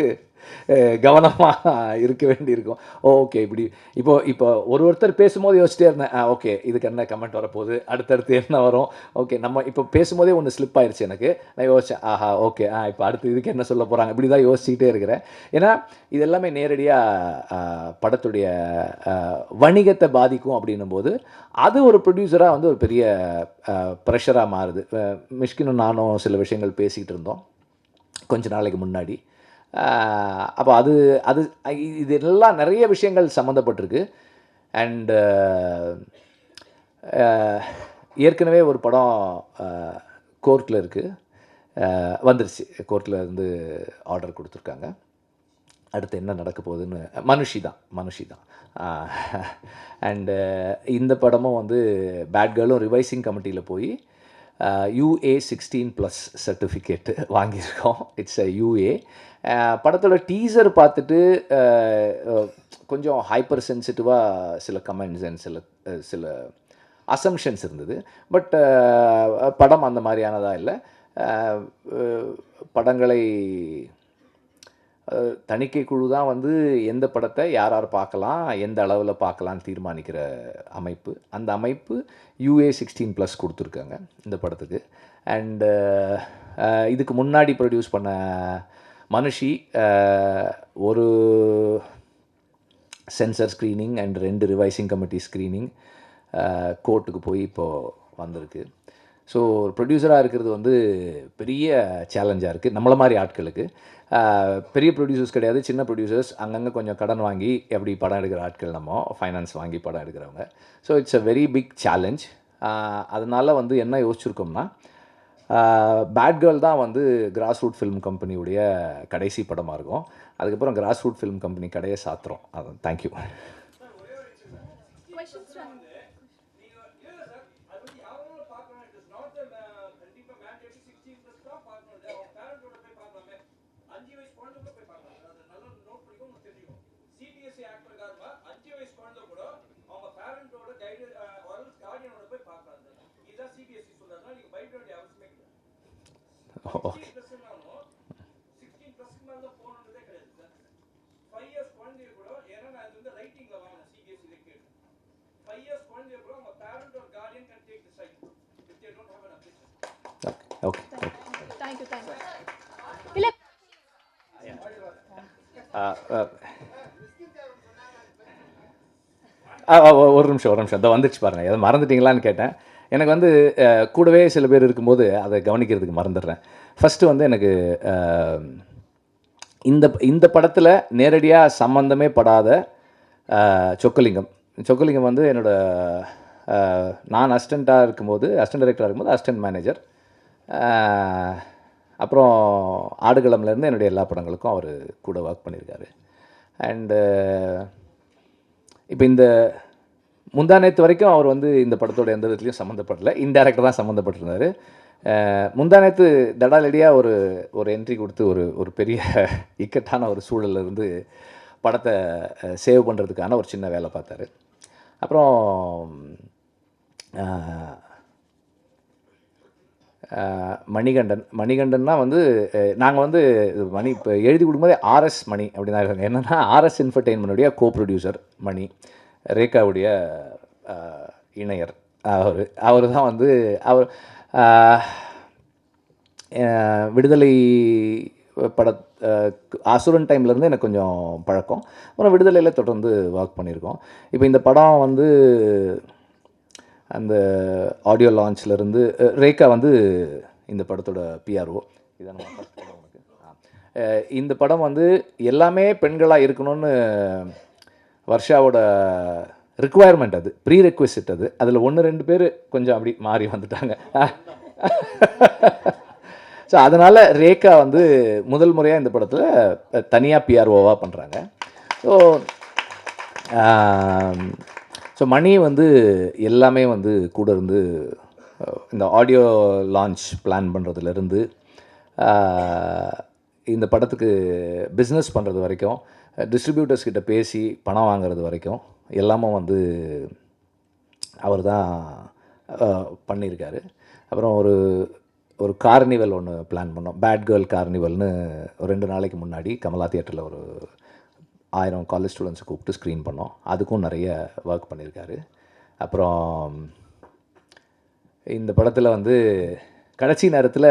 கவனமாக இருக்க வேண்டியிருக்கும். ஓகே, இப்போ ஒருத்தர் பேசும்போது யோசிச்சிட்டே இருந்தேன், ஓகே இதுக்கு என்ன கமெண்ட் வரப்போகுது, அடுத்தடுத்து என்ன வரும், ஓகே நம்ம இப்போ பேசும்போதே ஒன்று ஸ்லிப் ஆயிடுச்சு எனக்கு. நான் யோசித்தேன், ஓகே இப்போ அடுத்து இதுக்கு என்ன சொல்ல போகிறாங்க, இப்படி தான் யோசிச்சுக்கிட்டே இருக்கிறேன். ஏன்னா இது எல்லாமே நேரடியாக படத்துடைய வணிகத்தை பாதிக்கும் அப்படின்னும் போது அது ஒரு ப்ரொடியூசராக வந்து ஒரு பெரிய ப்ரெஷராக மாறுது. மிஷ்கினும் நானும் சில விஷயங்கள் பேசிக்கிட்டு இருந்தோம் கொஞ்ச நாளைக்கு முன்னாடி. அப்போ அது இதெல்லாம் நிறைய விஷயங்கள் சம்மந்தப்பட்டிருக்கு. அண்டு ஏற்கனவே ஒரு படம் கோர்ட்டில் இருக்குது, வந்துருச்சு, கோர்ட்டில் இருந்து ஆர்டர் கொடுத்துருக்காங்க. அடுத்து என்ன நடக்க போகுதுன்னு மனுஷி தான். அண்டு இந்த படமும் வந்து பேட் கேர்ளும் ரிவைசிங் கமிட்டியில் போய் UA16+ சர்டிஃபிகேட் வாங்கியிருக்கோம். It's a UA. படத்தோட டீசர் பார்த்துட்டு கொஞ்சம் ஹைப்பர் சென்சிட்டிவாக சில கமெண்ட்ஸ் அண்ட் சில அசம்ஷன்ஸ் இருந்தது. பட் படம் அந்த மாதிரியானதாக இல்லை. படங்களை தணிக்கை குழு தான் வந்து எந்த படத்தை யார் பார்க்கலாம், எந்த அளவில் பார்க்கலான்னு தீர்மானிக்கிற அமைப்பு. அந்த அமைப்பு UA16+ கொடுத்துருக்காங்க இந்த படத்துக்கு. அண்டு இதுக்கு முன்னாடி ப்ரொடியூஸ் பண்ண மனுஷி ஒரு sensor screening and 2 revising committee screening கோர்ட்டுக்கு போய் இப்போது வந்திருக்கு. ஸோ ஒரு ப்ரொடியூசராக இருக்கிறது வந்து பெரிய சேலஞ்சாக இருக்குது நம்மள மாதிரி ஆட்களுக்கு. பெரிய ப்ரொடியூசர்ஸ் கிடையாது, சின்ன ப்ரொடியூசர்ஸ், அங்கங்கே கொஞ்சம் கடன் வாங்கி எப்படி படம் எடுக்கிற ஆட்கள், நம்ம ஃபைனான்ஸ் வாங்கி படம் எடுக்கிறவங்க. So it's a very big challenge. அதனால் வந்து என்ன யோசிச்சுருக்கோம்னா, பேட் கேர்ள் தான் வந்து கிராஸ் ரூட் ஃபிலிம் கம்பெனியுடைய கடைசி படமாக இருக்கும். அதுக்கப்புறம் கிராஸ் ரூட் ஃபிலிம் கம்பெனி கடையை சாத்துறோம். அது தேங்க்யூ. ஓகே. ஓகே. தேங்க்யூ. இல்லை ஒரு நிமிஷம் இதை வந்துடுச்சு பாருங்கள். எதை மறந்துட்டீங்களான்னு கேட்டேன். எனக்கு வந்து கூடவே சில பேர் இருக்கும்போது அதை கவனிக்கிறதுக்கு மறந்துடுறேன். ஃபஸ்ட்டு வந்து எனக்கு இந்த படத்தில் நேரடியாக சம்மந்தமே படாத சொக்கலிங்கம் வந்து நான் அசிஸ்டன்ட் டைரக்டராக இருக்கும்போது அசிஸ்டன்ட் மேனேஜர். அப்புறம் ஆடுகளம்லேருந்து என்னுடைய எல்லா படங்களுக்கும் அவர் கூட ஒர்க் பண்ணியிருக்காரு. அண்டு இப்போ இந்த முந்தானேத்து வரைக்கும் அவர் வந்து இந்த படத்தோட எந்த விதத்துலையும் சம்மந்தப்படலை, இன்டைரக்டாக தான் சம்மந்தப்பட்டிருந்தார். முந்தானேத்து தடாலடியாக ஒரு என்ட்ரி கொடுத்து ஒரு பெரிய இக்கட்டான ஒரு சூழலிருந்து படத்தை சேவ் பண்ணுறதுக்கான ஒரு சின்ன வேலை பார்த்தாரு. அப்புறம் மணிகண்டன்னா வந்து நாங்கள் வந்து இப்போ எழுதி கொடுக்கும்போதே ஆர்எஸ் மணி அப்படின்னு தான் இருக்காங்க. என்னென்னா ஆர்எஸ் என்டர்டெயின்மெண்ட்டுடைய கோ ப்ரொடியூசர் மணி, ரேகாவுடைய இணையர். அவர் தான் வந்து விடுதலை பட அசுரன் டைம்லேருந்து எனக்கு கொஞ்சம் பழக்கம். அப்புறம் விடுதலையில் தொடர்ந்து ஒர்க் பண்ணியிருக்கோம். இப்போ இந்த படம் வந்து அந்த ஆடியோ லான்ச்லேருந்து ரேகா வந்து இந்த படத்தோட பிஆர்ஓ. இதான் நம்ம ஃபர்ஸ்ட் படம் உனக்கு. இந்த படம் வந்து எல்லாமே பெண்களாக இருக்கணும்னு வர்ஷாவோட ரிக்குவயர்மெண்ட், அது ப்ரீ ரெக்வெஸ்ட். அதில் 1-2 பேர் கொஞ்சம் அப்படி மாறி வந்துட்டாங்க. ஸோ அதனால் ரேகா வந்து முதல் முறையாக இந்த படத்தில் தனியாக பிஆர்ஓவாக பண்ணுறாங்க. ஸோ மணி வந்து எல்லாமே வந்து கூட இருந்து இந்த ஆடியோ லான்ச் பிளான் பண்ணுறதுலேருந்து இந்த படத்துக்கு பிஸ்னஸ் பண்ணுறது வரைக்கும், டிஸ்ட்ரிபியூட்டர்ஸ் கிட்ட பேசி பணம் வாங்கிறது வரைக்கும் எல்லாமே வந்து அவர் தான் பண்ணியிருக்காரு. அப்புறம் ஒரு கார்னிவல் ஒன்று பிளான் பண்ணோம், பேட் கேர்ள் கார்னிவல்னு. ஒரு 2 நாளைக்கு முன்னாடி கமலா தியேட்டரில் ஒரு 1000 காலேஜ் ஸ்டூடெண்ட்ஸை கூப்பிட்டு ஸ்க்ரீன் பண்ணோம். அதுக்கும் நிறைய ஒர்க் பண்ணியிருக்காரு. அப்புறம் இந்த படத்தில் வந்து கடைசி நேரத்தில்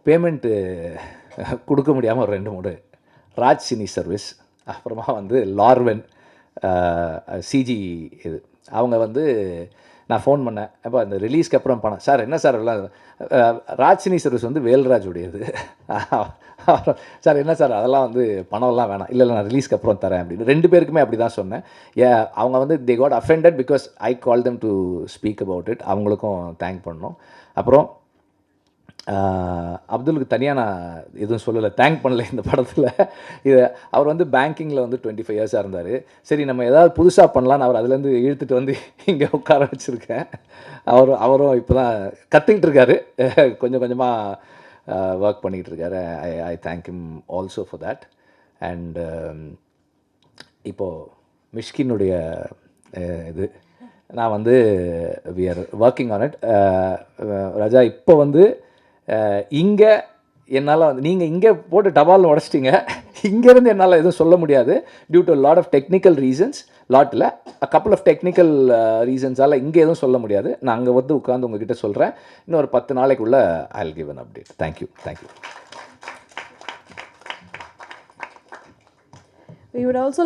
பேமெண்ட்டு கொடுக்க முடியாமல் ஒரு 2-3 ராஜ் சினி சர்வீஸ், அப்புறமா வந்து லார்வென் சிஜி இது, அவங்க வந்து நான் ஃபோன் பண்ணேன். அப்போ அந்த ரிலீஸ்க்கு அப்புறம் பணம் சார் என்ன சார் எல்லாம் ராஜ்சினி சர்வீஸ் வந்து வேல்ராஜுடையது. சார் என்ன சார் அதெல்லாம் வந்து பணம்லாம் வேணாம், இல்லை நான் ரிலீஸ்க்கு அப்புறம் தரேன் அப்படின்னு 2 பேருக்குமே அப்படி தான் சொன்னேன். அவங்க வந்து they got offended because I call them to speak about it. அவங்களுக்கும் தேங்க் பண்ணோம். அப்புறம் அப்துலுக்கு தனியாக நான் எதுவும் சொல்லலை, தேங்க் பண்ணலை இந்த படத்தில். இது அவர் வந்து பேங்கிங்கில் வந்து 25 இயர்ஸாக இருந்தார். சரி நம்ம ஏதாவது புதுசாக பண்ணலான்னு அவர் அதுலேருந்து இழுத்துட்டு வந்து இங்கே உட்கார வச்சுருக்கேன். அவரும் இப்போ தான் கற்றுக்கிட்டு இருக்காரு, கொஞ்சம் கொஞ்சமாக ஒர்க் பண்ணிகிட்டு இருக்காரு. I thank him also for that. And இப்போது மிஷ்கினுடைய இது நான் வந்து we are working on it. Raja இப்போ வந்து இங்கே என்னால் வந்து நீங்கள் இங்கே போட்டு டபால்னு உடச்சிட்டிங்க, இங்கேருந்து என்னால் எதுவும் சொல்ல முடியாது due to lot of technical reasons. லாட்டில் கப்புள் ஆஃப் டெக்னிக்கல் ரீசன்ஸால் இங்கே எதுவும் சொல்ல முடியாது. நான் அங்கே வந்து உட்காந்து உங்ககிட்ட சொல்கிறேன். இன்னும் ஒரு 10 நாளைக்குள்ளே I will give an update. Thank you. We would also